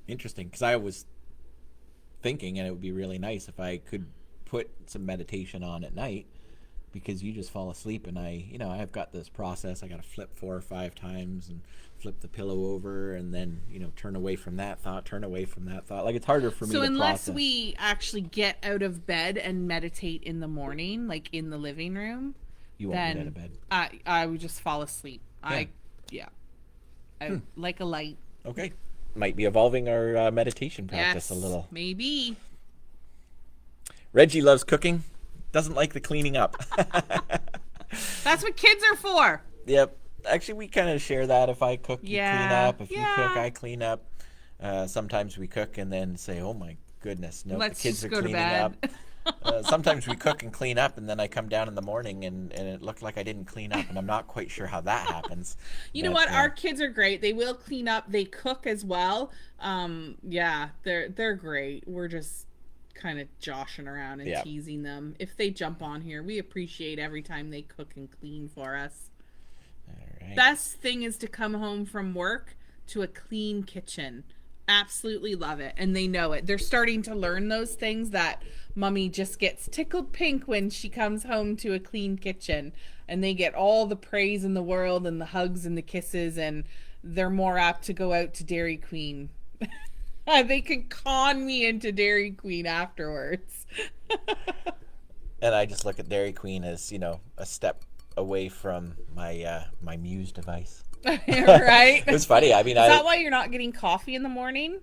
Interesting, because I was thinking, and it would be really nice if I could put some meditation on at night, because you just fall asleep, and I've got this process. I got to flip 4 or 5 times and flip the pillow over, and then turn away from that thought, turn away from that thought. Like, it's harder for me to process. So
unless we actually get out of bed and meditate in the morning, like in the living room,
you won't get out of bed.
I would just fall asleep.
Yeah.
I like a light.
Okay. Might be evolving our meditation practice a little.
Maybe.
Reggie loves cooking. Doesn't like the cleaning up.
That's what kids are for.
Yep. Actually, we kind of share that. If I cook, you clean up. If you cook, I clean up. Sometimes we cook and then say, oh my goodness, no, the kids are cleaning up. Sometimes we cook and clean up, and then I come down in the morning and it looked like I didn't clean up, and I'm not quite sure how that happens.
You know what? Our kids are great. They will clean up. They cook as well. Yeah, they're great. We're just kind of joshing around and teasing them. If they jump on here, we appreciate every time they cook and clean for us.
All right.
Best thing is to come home from work to a clean kitchen. Absolutely love it, and they know it. They're starting to learn those things, that mommy just gets tickled pink when she comes home to a clean kitchen, and they get all the praise in the world and the hugs and the kisses, and they're more apt to go out to Dairy Queen. They can con me into Dairy Queen afterwards.
And I just look at Dairy Queen as a step away from my my Muse device.
Right?
It was funny. I mean,
is that why you're not getting coffee in the morning?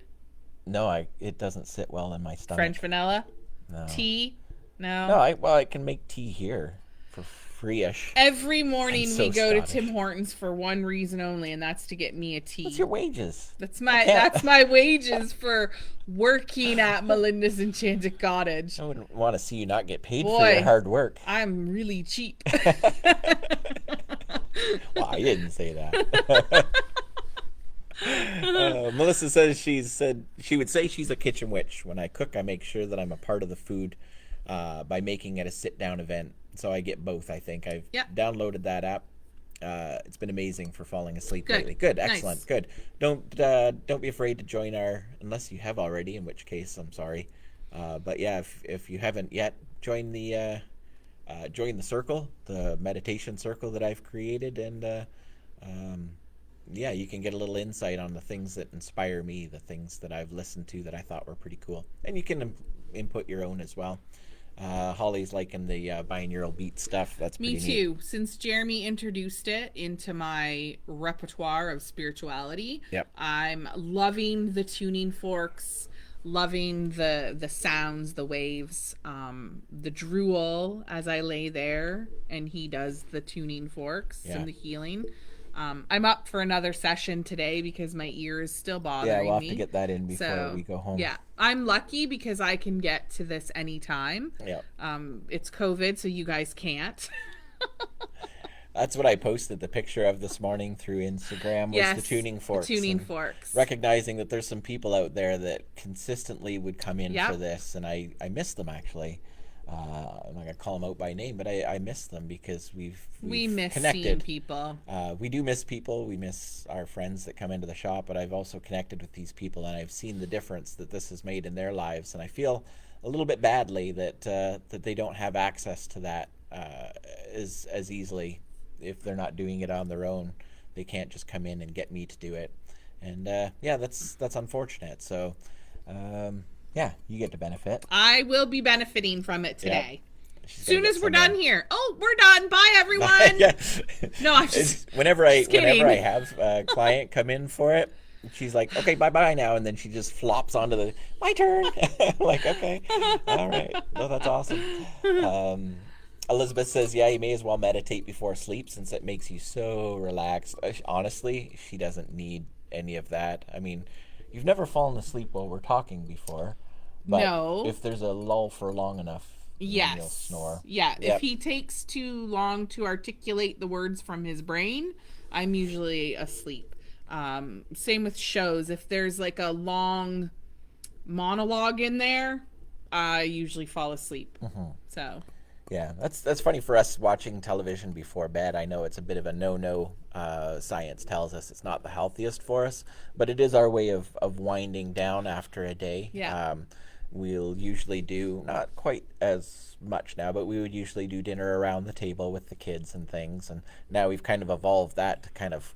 No, it doesn't sit well in my stomach.
French vanilla?
No.
Tea? No.
No, I can make tea here for free-ish.
Every morning we go
Scottish.
to Tim Hortons for one reason only, and that's to get me a tea.
What's your wages?
That's my wages for working at Melinda's Enchanted Cottage.
I wouldn't want to see you not get paid for your hard work.
I'm really cheap.
Well, I didn't say that. Melissa says she would say she's a kitchen witch. When I cook, I make sure that I'm a part of the food by making it a sit-down event. So I get both, I think. I've downloaded that app. It's been amazing for falling asleep lately. Good, excellent, nice. Good. Don't be afraid to join unless you have already, in which case I'm sorry. But yeah, if you haven't yet, join the circle, the meditation circle that I've created, and um, yeah, you can get a little insight on the things that inspire me, the things that I've listened to that I thought were pretty cool, and you can input your own as well. Holly's liking the binaural beat stuff. That's
Me
pretty neat.
too. Since Jeremy introduced it into my repertoire of spirituality,
Yep.
I'm loving the tuning forks, loving the sounds, the waves, the drool as I lay there and he does the tuning forks
Yeah.
and the healing. I'm up for another session today because my ear is still bothering
Yeah, we'll have
me.
to get that in before
So,
we go home.
yeah, I'm lucky because I can get to this anytime.
Yeah.
It's COVID, so you guys can't.
That's what I posted the picture of this morning through Instagram, was
Yes,
the tuning forks.
The tuning
and
forks.
recognizing that there's some people out there that consistently would come in
Yep.
for this, and I miss them actually. I'm not gonna call them out by name, but I miss them because
We miss seeing
connected.
people.
We do miss people. We miss our friends that come into the shop, but I've also connected with these people, and I've seen the difference that this has made in their lives, and I feel a little bit badly that that they don't have access to that as easily. If they're not doing it on their own, they can't just come in and get me to do it, and yeah, that's unfortunate. So yeah, you get to benefit.
I will be benefiting from it today.
She's
As
gonna
soon
get
as we're
some,
done here. Oh, we're done. Bye, everyone.
yeah.
No, I'm just
whenever I
kidding.
have a client come in for it, she's like, okay, bye bye now, and then she just flops onto the my turn. Like, okay, all right, no, that's awesome. Elizabeth says, yeah, you may as well meditate before sleep since it makes you so relaxed. Honestly, she doesn't need any of that. I mean, you've never fallen asleep while we're talking before, but
No.
if there's a lull for long enough, then you'll
Yes.
snore.
Yeah.
Yep.
If he takes too long to articulate the words from his brain, I'm usually asleep. Same with shows. If there's like a long monologue in there, I usually fall asleep. So
Yeah, that's funny for us watching television before bed. I know it's a bit of a no-no. Science tells us it's not the healthiest for us, but it is our way of winding down after a day.
Yeah.
We'll usually do, not quite as much now, but we would usually do dinner around the table with the kids and things. And now we've kind of evolved that to kind of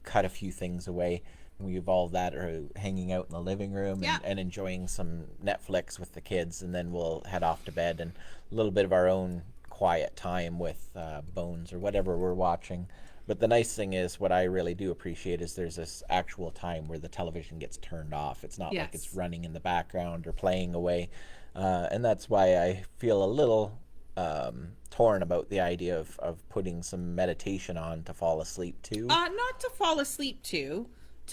cut a few things away. We evolved that or hanging out in the living room
Yeah.
and enjoying some Netflix with the kids, and then we'll head off to bed and a little bit of our own quiet time with Bones or whatever we're watching. But the nice thing is, what I really do appreciate is there's this actual time where the television gets turned off. It's not like it's
Yes.
running in the background or playing away. And that's why I feel a little torn about the idea of putting some meditation on to fall asleep to.
not to fall asleep to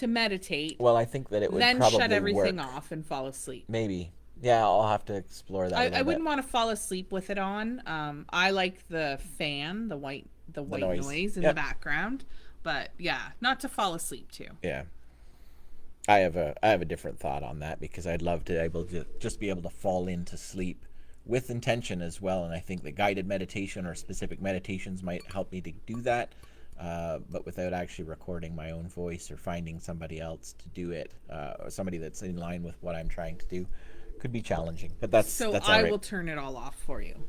meditate,
Well, I think that it would
then
probably
shut everything
work.
off and fall asleep.
Maybe. Yeah, I'll have to explore that a little
I wouldn't
bit.
want to fall asleep with it on. I like the fan, the white
noise.
noise in
Yep.
the background. But yeah, not to fall asleep to.
Yeah. I have a different thought on that because I'd love to just be able to fall into sleep with intention as well, and I think that guided meditation or specific meditations might help me to do that, but without actually recording my own voice or finding somebody else to do it, or somebody that's in line with what I'm trying to do, could be challenging. But that's
So
all
I
right.
will turn it all off for you.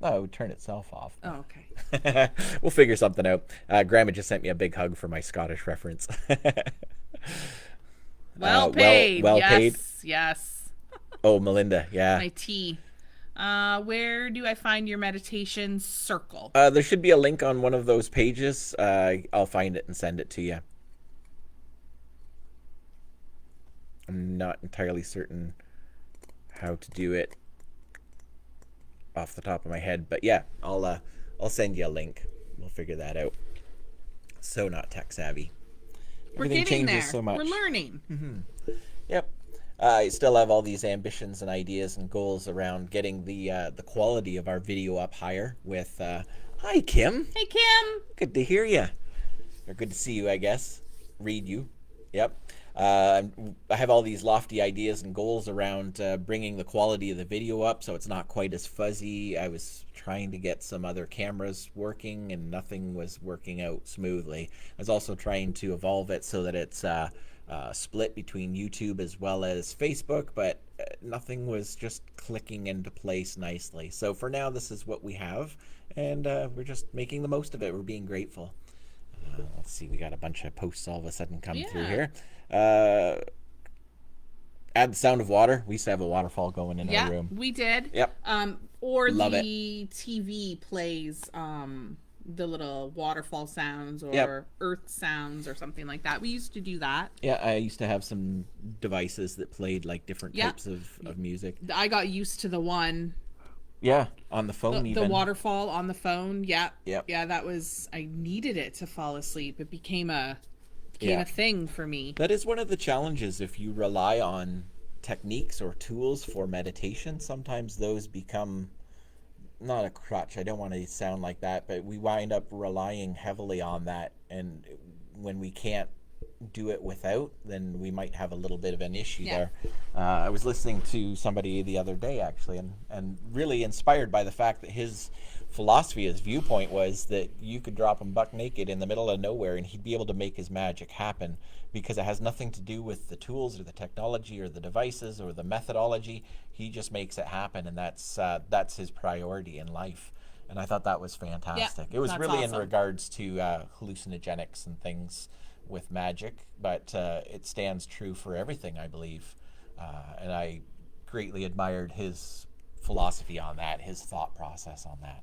No, it would turn itself off.
Oh, okay.
We'll figure something out. Grandma just sent me a big hug for my Scottish reference.
Well paid.
well
yes,
paid.
Yes.
Oh, Melinda, yeah.
My tea. Where do I find your meditation circle?
There should be a link on one of those pages. I'll find it and send it to you. I'm not entirely certain how to do it off the top of my head, but yeah, I'll send you a link. We'll figure that out. So not tech savvy.
We're
Everything
getting
changes
there.
so much.
We're learning.
Yep. I still have all these ambitions and ideas and goals around getting the quality of our video up higher with hi Kim.
Hey, Kim.
Good to hear you. Or good to see you, I guess. Read you. Yep. I have all these lofty ideas and goals around bringing the quality of the video up so it's not quite as fuzzy. I was trying to get some other cameras working and nothing was working out smoothly. I was also trying to evolve it so that it's split between YouTube as well as Facebook, but nothing was just clicking into place nicely. So for now, this is what we have, and we're just making the most of it. We're being grateful. Let's see, we got a bunch of posts all of a sudden come through
Yeah.
here. Uh, Add the sound of water. We used to have a waterfall going in our
Yeah,
room.
we did.
Yep,
Or
love it.
the TV plays the little waterfall sounds
Yep.
or earth sounds or something like that. We used to do that.
Yeah, I used to have some devices that played like different
Yeah.
types of music.
I got used to the one,
Yeah, on the phone
the
even.
waterfall on the phone. Yeah.
Yep.
Yeah, that was, I needed it to fall asleep. It became a
Yeah.
thing for me.
That is one of the challenges if you rely on techniques or tools for meditation. Sometimes those become not a crutch. I don't want to sound like that, but we wind up relying heavily on that. And when we can't do it without, then we might have a little bit of an issue
Yeah.
there. I was listening to somebody the other day actually, and really inspired by the fact that his philosophy, his viewpoint was that you could drop him buck naked in the middle of nowhere and he'd be able to make his magic happen because it has nothing to do with the tools or the technology or the devices or the methodology. He just makes it happen, and that's his priority in life. And I thought that was fantastic. It was
that's
really in
awesome.
regards to hallucinogenics and things with magic, but it stands true for everything, I believe. And I greatly admired his philosophy on that, his thought process on that.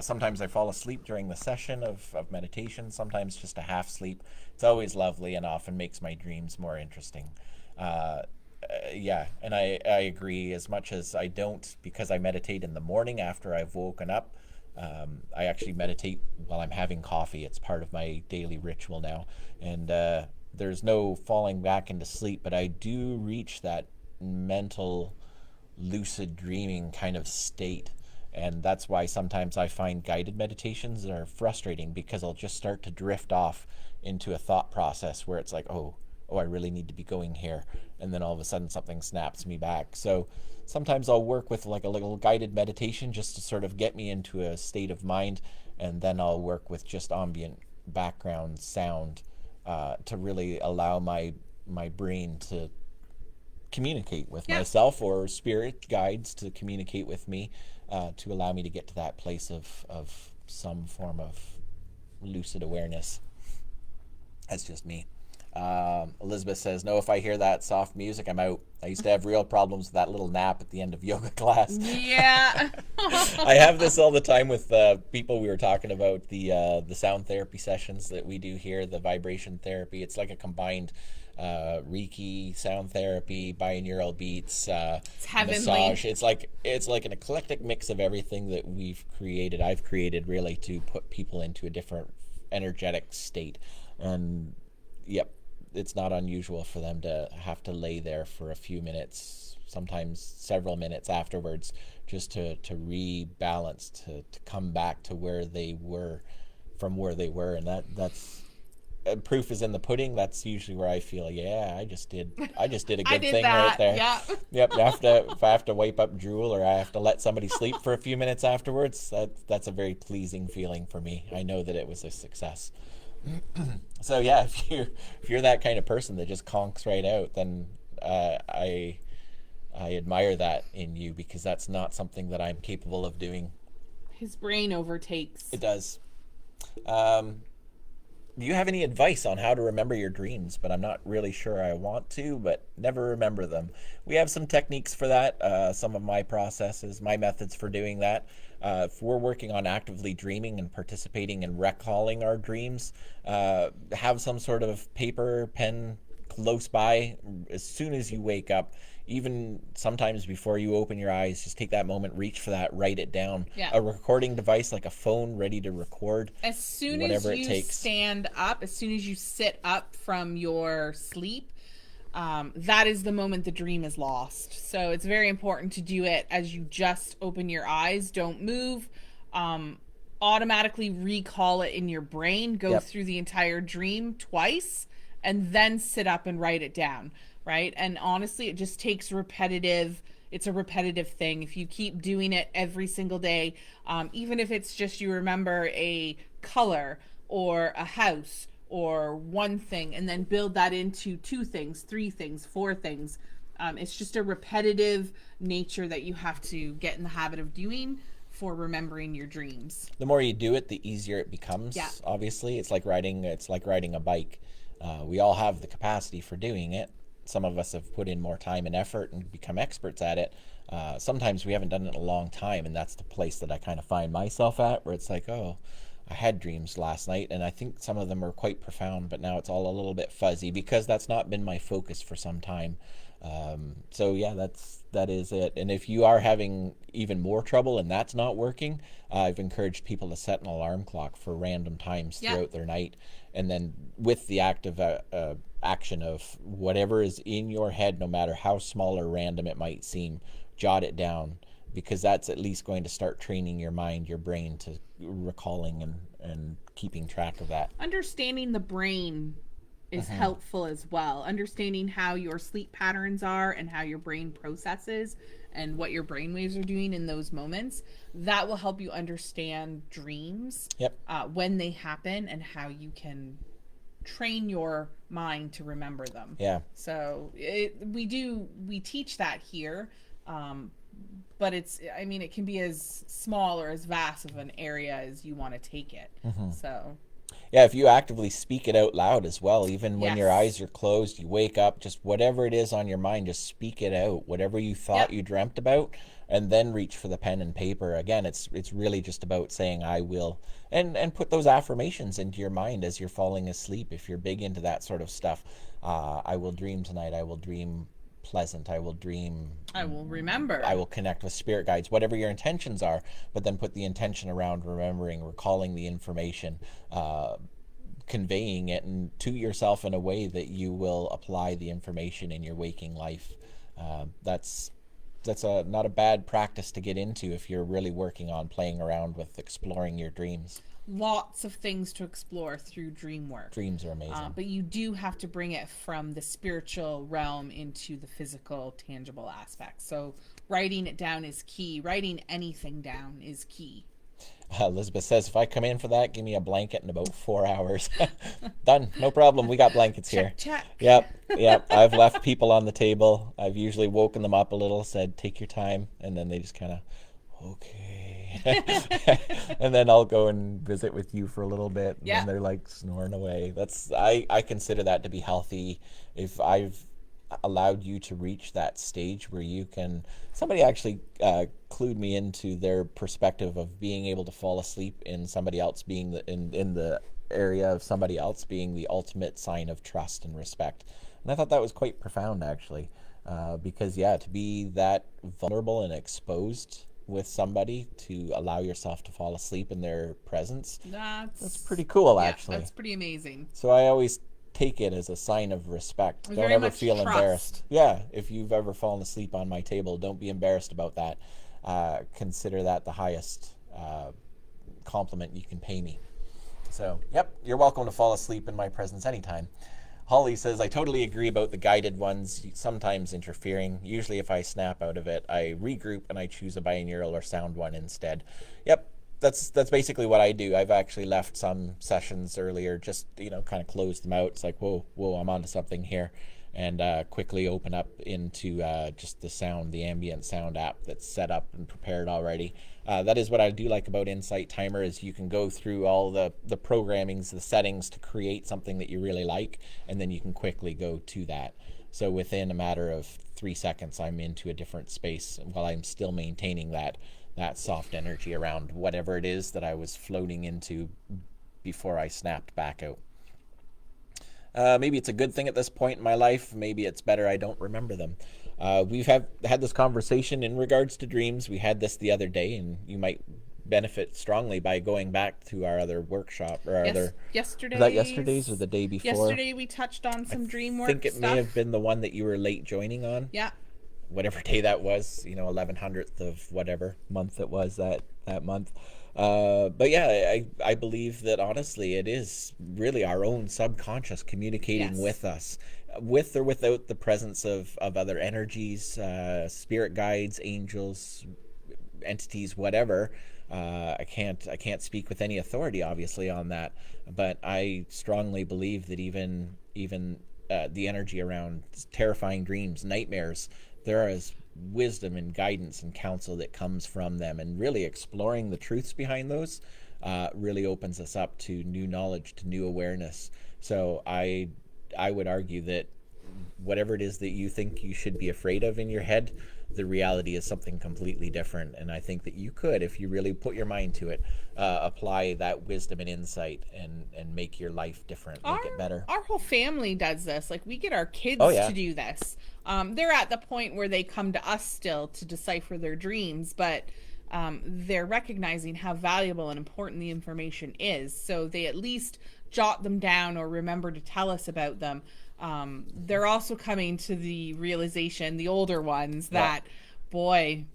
Sometimes I fall asleep during the session of meditation, sometimes just a half sleep. It's always lovely and often makes my dreams more interesting. Yeah, and I agree. As much as I don't, because I meditate in the morning after I've woken up, I actually meditate while I'm having coffee. It's part of my daily ritual now. And there's no falling back into sleep, but I do reach that mental lucid dreaming kind of state. And that's why sometimes I find guided meditations are frustrating because I'll just start to drift off into a thought process where it's like, oh, I really need to be going here. And then all of a sudden something snaps me back. So sometimes I'll work with like a little guided meditation just to sort of get me into a state of mind. And then I'll work with just ambient background sound to really allow my brain to communicate with
Yeah.
myself, or spirit guides to communicate with me, to allow me to get to that place of some form of lucid awareness. That's just me. Elizabeth says, no, if I hear that soft music, I'm out. I used to have real problems with that little nap at the end of yoga class.
Yeah.
I have this all the time with people. We were talking about the sound therapy sessions that we do here, the vibration therapy. It's like a combined Reiki, sound therapy, binaural beats,
It's heavenly.
massage. It's like an eclectic mix of everything that I've created really to put people into a different energetic state. And yep, it's not unusual for them to have to lay there for a few minutes, sometimes several minutes afterwards, just to rebalance, to come back to where they were, from where they were. And that's proof is in the pudding. That's usually where I feel, yeah, I just did a
I
good
did
thing
that.
right there.
Yeah.
Yep. If I have to wipe up drool, or I have to let somebody sleep for a few minutes afterwards, that's a very pleasing feeling for me. I know that it was a success. So yeah, if you're that kind of person that just conks right out, then I admire that in you, because that's not something that I'm capable of doing.
His brain overtakes.
It does. Do you have any advice on how to remember your dreams? But I'm not really sure I want to, but never remember them. We have some techniques for that, some of my processes, my methods for doing that. If we're working on actively dreaming and participating in recalling our dreams, have some sort of paper, pen close by as soon as you wake up. Even sometimes before you open your eyes, just take that moment, reach for that, write it down.
Yeah.
A recording device like a phone ready to record
As soon as
whatever it
you
takes.
stand up, as soon as you sit up from your sleep, that is the moment the dream is lost. So it's very important to do it as you just open your eyes. Don't move. Automatically recall it in your brain. Go
Yep.
through the entire dream twice, and then sit up and write it down. Right? And honestly, it just takes repetitive. It's a repetitive thing. If you keep doing it every single day, even if it's just you remember a color or a house or one thing, and then build that into 2 things, 3 things, 4 things. It's just a repetitive nature that you have to get in the habit of doing for remembering your dreams.
The more you do it, the easier it
Yeah.
becomes. Obviously, it's like riding a bike. We all have the capacity for doing it. Some of us have put in more time and effort and become experts at it. Sometimes we haven't done it in a long time, and that's the place that I kind of find myself at, where it's like, oh, I had dreams last night, and I think some of them are quite profound, but now it's all a little bit fuzzy because that's not been my focus for some time. So yeah, that is it. And if you are having even more trouble and that's not working, I've encouraged people to set an alarm clock for random times
Yeah.
throughout their night, and then with the active action of whatever is in your head, no matter how small or random it might seem, jot it down, because that's at least going to start training your mind, your brain to recalling and keeping track of that.
Understanding the brain is helpful as well. Understanding how your sleep patterns are and how your brain processes and what your brain waves are doing in those moments, that will help you understand dreams,
Yep.
when they happen, and how you can train your mind to remember them.
Yeah.
So we teach that here, um, but it can be as small or as vast of an area as you want to take it. So
Yeah, if you actively speak it out loud as well, even when your
yes.
eyes are closed, you wake up, just whatever it is on your mind, just speak it out. Whatever you thought
Yep.
you dreamt about, and then reach for the pen and paper. Again, it's really just about saying I will, and put those affirmations into your mind as you're falling asleep. If you're big into that sort of stuff, I will dream tonight. I will dream pleasant. I will dream.
I will remember.
I will connect with spirit guides, whatever your intentions are, but then put the intention around remembering, recalling the information, conveying it and to yourself in a way that you will apply the information in your waking life. That's not a bad practice to get into if you're really working on playing around with exploring your dreams.
Lots of things to explore through dream work.
Dreams are amazing.
But you do have to bring it from the spiritual realm into the physical, tangible aspects. So writing it down is key. Writing anything down is key.
Elizabeth says, if I come in for that, give me a blanket in about 4 hours. Done. No problem. We got blankets here.
Check.
Yep. I've left people on the table. I've usually woken them up a little, said, take your time. And then they just kind of, okay. And then I'll go and visit with you for a little bit. And then they're like snoring away. I consider that to be healthy. If I've allowed you to reach that stage where you can, somebody actually clued me into their perspective of being able to fall asleep in somebody else being in the area of somebody else being the ultimate sign of trust and respect. And I thought that was quite profound, actually, because to be that vulnerable and exposed with somebody, to allow yourself to fall asleep in their presence, that's pretty cool, actually.
That's pretty amazing.
So I always take it as a sign of respect. Don't ever feel embarrassed. Yeah, if you've ever fallen asleep on my table, don't be embarrassed about that. Consider that the highest compliment you can pay me. So, yep, you're welcome to fall asleep in my presence anytime. Holly says, I totally agree about the guided ones sometimes interfering. Usually if I snap out of it, I regroup and I choose a binaural or sound one instead. Yep, that's basically what I do. I've actually left some sessions earlier, just, kind of closed them out. It's like, whoa, I'm onto something here. And quickly open up into just the ambient sound app that's set up and prepared already. That is what I do like about Insight Timer, is you can go through all the programmings, the settings to create something that you really like, and then you can quickly go to that. So within a matter of 3 seconds, I'm into a different space while I'm still maintaining that soft energy around whatever it is that I was floating into before I snapped back out. Maybe it's a good thing at this point in my life. Maybe it's better I don't remember them. We've had this conversation in regards to dreams. We had this the other day, and you might benefit strongly by going back to our other workshop or
yesterday's.
Was that yesterday's or the day before?
Yesterday we touched on some dream work.
I think it may have been the one that you were late joining on.
Yeah.
Whatever day that was, 1100th of whatever month it was that month. But yeah, I believe that honestly it is really our own subconscious communicating with us, with or without the presence of other energies, spirit guides, angels, entities, whatever. I can't speak with any authority, obviously, on that, but I strongly believe that even the energy around terrifying dreams, nightmares, there is wisdom and guidance and counsel that comes from them, and really exploring the truths behind those really opens us up to new knowledge, to new awareness. So I would argue that whatever it is that you think you should be afraid of in your head, the reality is something completely different. And I think that you could, if you really put your mind to it, apply that wisdom and insight and make your life different, make it better.
Our whole family does this. Like, we get our kids
Oh, yeah.
to do this. They're at the point where they come to us still to decipher their dreams, but they're recognizing how valuable and important the information is. So they at least jot them down or remember to tell us about them. They're also coming to the realization, the older ones, that, boy,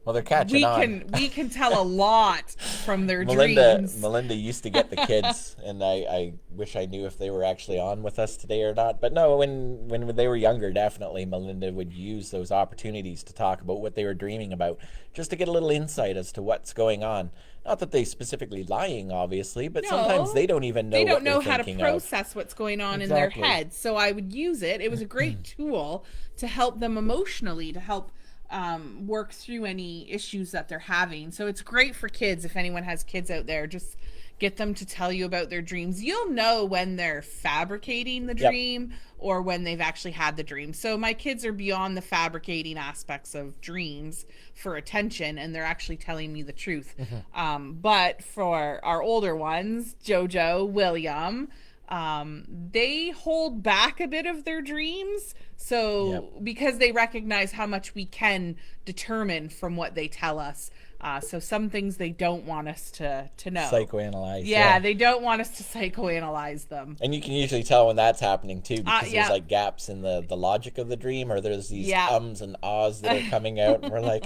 Well, they're catching on.
we can tell a lot from their
Melinda
dreams.
Melinda used to get the kids, and I wish I knew if they were actually on with us today or not. But no, when they were younger, definitely Melinda would use those opportunities to talk about what they were dreaming about, just to get a little insight as to what's going on. Not that they specifically lying, obviously, but sometimes they don't even know.
They don't
what
know
they're
how to
thinking
process
of.
what's going on in
Exactly.
their heads. So I would use it. It was a great tool to help them emotionally, to help work through any issues that they're having. So it's great for kids. If anyone has kids out there, just get them to tell you about their dreams. You'll know when they're fabricating the dream or when they've actually had the dream. So my kids are beyond the fabricating aspects of dreams for attention, and they're actually telling me the truth. But for our older ones, Jojo, William, they hold back a bit of their dreams. So because they recognize how much we can determine from what they tell us. So some things they don't want us to know.
Psychoanalyze.
Yeah, they don't want us to psychoanalyze them.
And you can usually tell when that's happening too, because
yeah.
there's like gaps in the logic of the dream, or there's these
Yeah.
ums and ahs that are coming out, and we're like,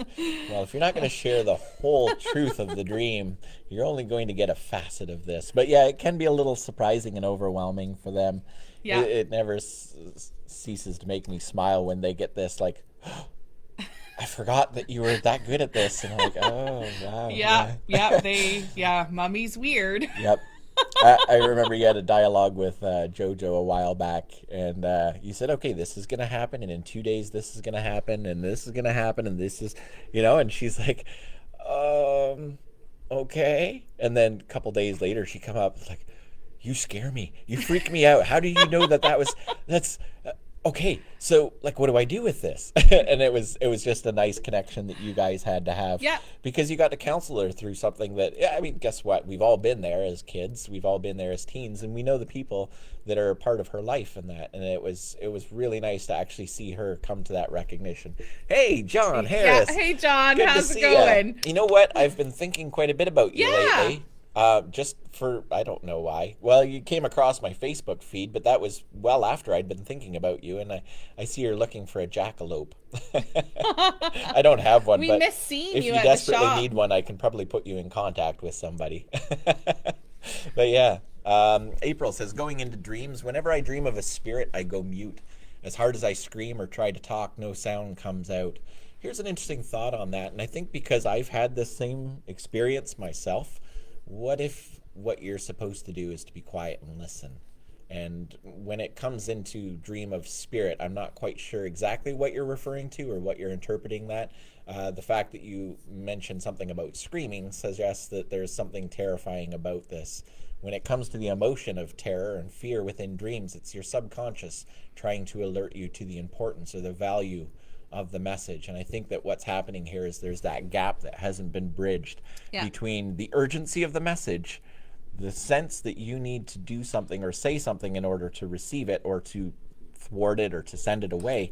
well, if you're not going to share the whole truth of the dream, you're only going to get a facet of this. But yeah, it can be a little surprising and overwhelming for them.
Yeah.
It never ceases to make me smile when they get this, like, I forgot that you were that good at this. And I'm like, oh, wow.
Mummy's weird.
Yep. I remember you had a dialogue with Jojo a while back, and you said, okay, this is going to happen, and in 2 days this is going to happen, and this is going to happen, and this is, and she's like, okay. And then a couple days later, she come up like, you scare me. You freak me out. How do you know that's okay, so like, what do I do with this? And it was just a nice connection that you guys had to have.
Yeah.
Because you got to counsel her through something that, I mean, guess what? We've all been there as kids. We've all been there as teens, and we know the people that are a part of her life in that. And it was really nice to actually see her come to that recognition. Hey, John Harris.
Yeah. Hey, John.
Good
How's
to
it
see
going?
ya. You know what? I've been thinking quite a bit about you
Yeah.
lately. Just for, I don't know why. Well, you came across my Facebook feed, but that was well after I'd been thinking about you, and I see you're looking for a jackalope. I don't have one,
We
but
miss seeing
if
you
you
at the
desperately
shop.
need one, I can probably put you in contact with somebody. But yeah, April says, going into dreams, whenever I dream of a spirit, I go mute. As hard as I scream or try to talk, no sound comes out. Here's an interesting thought on that, and I think because I've had this same experience myself, what if what you're supposed to do is to be quiet and listen? And when it comes into dream of spirit, I'm not quite sure exactly what you're referring to or what you're interpreting that. The fact that you mentioned something about screaming suggests that there's something terrifying about this. When it comes to the emotion of terror and fear within dreams, it's your subconscious trying to alert you to the importance or the value of the message. And I think that what's happening here is there's that gap that hasn't been bridged between the urgency of the message, the sense that you need to do something or say something in order to receive it or to thwart it or to send it away.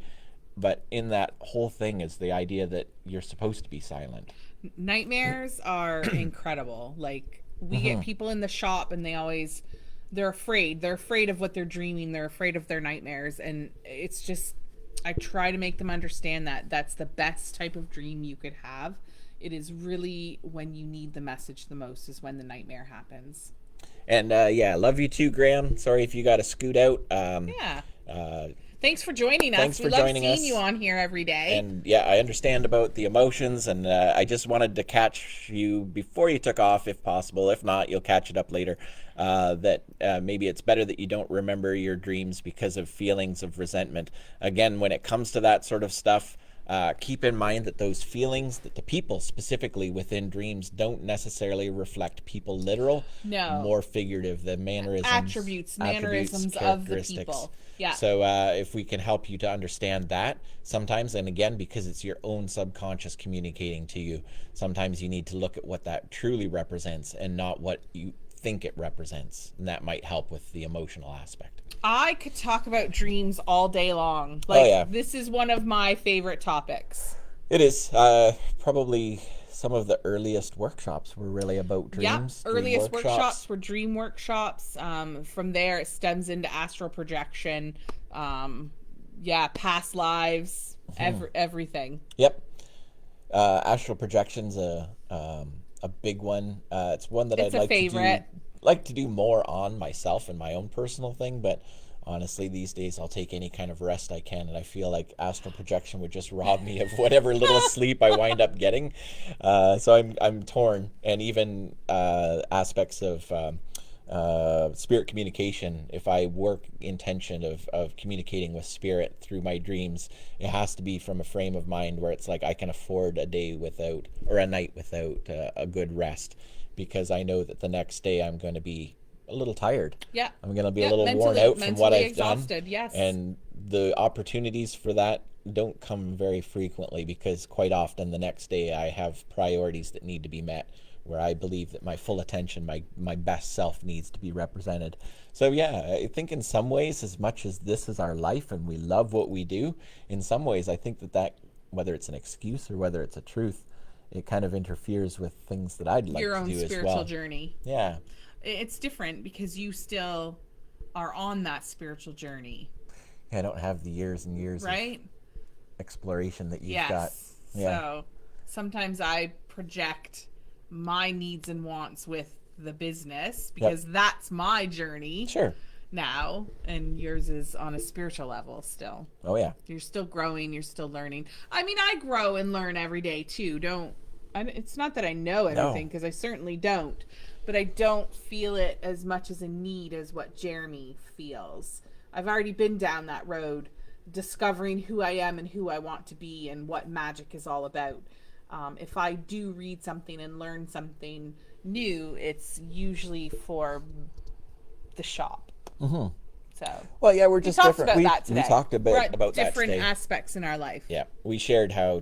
But in that whole thing is the idea that you're supposed to be silent.
Nightmares are incredible. Like, we get people in the shop, and they're afraid. They're afraid of what they're dreaming. They're afraid of their nightmares. And it's just, I try to make them understand that that's the best type of dream you could have. It is really when you need the message the most is when the nightmare happens.
And love you too, Graham. Sorry if you got to scoot out.
Thanks for joining us.
Thanks
We
for
love
joining
seeing
us.
you on here every day.
And yeah, I understand about the emotions, and I just wanted to catch you before you took off, if possible. If not, you'll catch it up later. That maybe it's better that you don't remember your dreams because of feelings of resentment. Again, when it comes to that sort of stuff, keep in mind that those feelings, that the people specifically within dreams, don't necessarily reflect people literal,
No.
more figurative, the
Attributes, mannerisms of the people. Yeah.
So if we can help you to understand that sometimes, and again, because it's your own subconscious communicating to you, sometimes you need to look at what that truly represents and not what you think it represents, and that might help with the emotional aspect.
I could talk about dreams all day long.
Oh, yeah.
This is one of my favorite topics.
It is probably some of the earliest workshops were really about dreams.
Yeah, earliest workshops were dream workshops. From there, it stems into astral projection. Past lives, everything.
Yep. Astral projection's a big one. It's one that
It's
I'd
a favorite.
like to do more on myself and my own personal thing, but honestly, these days I'll take any kind of rest I can, and I feel like astral projection would just rob me of whatever little sleep I wind up getting. So I'm torn, and even aspects of spirit communication. If I work intention of communicating with spirit through my dreams, it has to be from a frame of mind where it's like I can afford a day without, or a night without a good rest, because I know that the next day I'm going to be a little tired.
Yeah.
I'm going to be a little worn out from what I've
exhausted,
done.
Yes.
And the opportunities for that don't come very frequently, because quite often the next day I have priorities that need to be met, where I believe that my full attention, my best self needs to be represented. So yeah, I think in some ways, as much as this is our life and we love what we do, in some ways I think that whether it's an excuse or whether it's a truth, it kind of interferes with things that I'd like to do as well.
Your own spiritual journey.
Yeah.
It's different because you still are on that spiritual journey.
I don't have the years and years of exploration that you've got. Yeah.
So sometimes I project my needs and wants with the business because that's my journey.
Sure.
Now, and yours is on a spiritual level still.
Oh yeah.
You're still growing, you're still learning. I mean, I grow and learn every day too. It's not that I know everything, because I certainly don't, but I don't feel it as much as a need as what Jeremy feels. I've already been down that road, discovering who I am and who I want to be and what magic is all about. If I do read something and learn something new, it's usually for the shop.
Mm-hmm.
So,
well, yeah, we're just different.
We talked
a bit about that
different
today.
aspects in our life.
Yeah, we shared how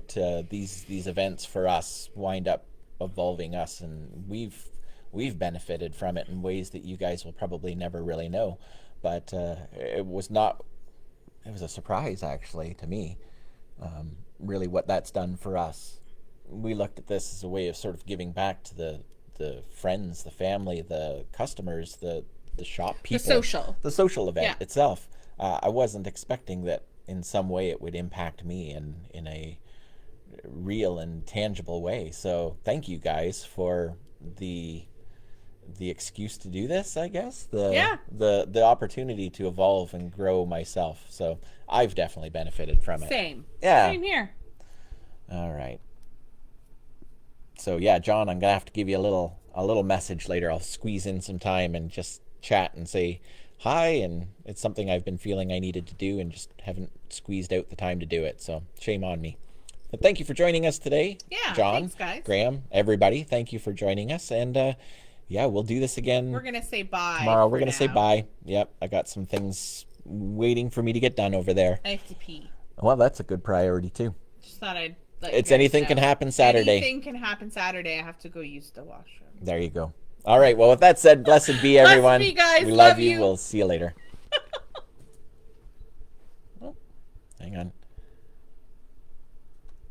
these events for us wind up evolving us, and we've benefited from it in ways that you guys will probably never really know. But it was a surprise actually to me, really what that's done for us. We looked at this as a way of sort of giving back to the friends, the family, the customers, the shop people, the social event itself. I wasn't expecting that in some way it would impact me in a real and tangible way. So thank you guys for the excuse to do this, I guess. The opportunity to evolve and grow myself. So I've definitely benefited from it.
Same here.
All right. So yeah, John, I'm gonna have to give you a little message later. I'll squeeze in some time and just chat and say hi, and it's something I've been feeling I needed to do and just haven't squeezed out the time to do it, so shame on me. But thank you for joining us today. John,
thanks, guys.
Graham, everybody, thank you for joining us, and we'll do this again.
We're gonna say bye
tomorrow. We're gonna say bye. Yep, I got some things waiting for me to get done over there.
I have to pee.
Well, that's a good priority too.
Just thought I'd
it's anything can happen Saturday.
Anything can happen Saturday. I have to go use the washroom.
There you go. All right. Well, with that said, blessed be everyone.
Blessed be, guys.
We love you. We'll see you later. Oh, hang on.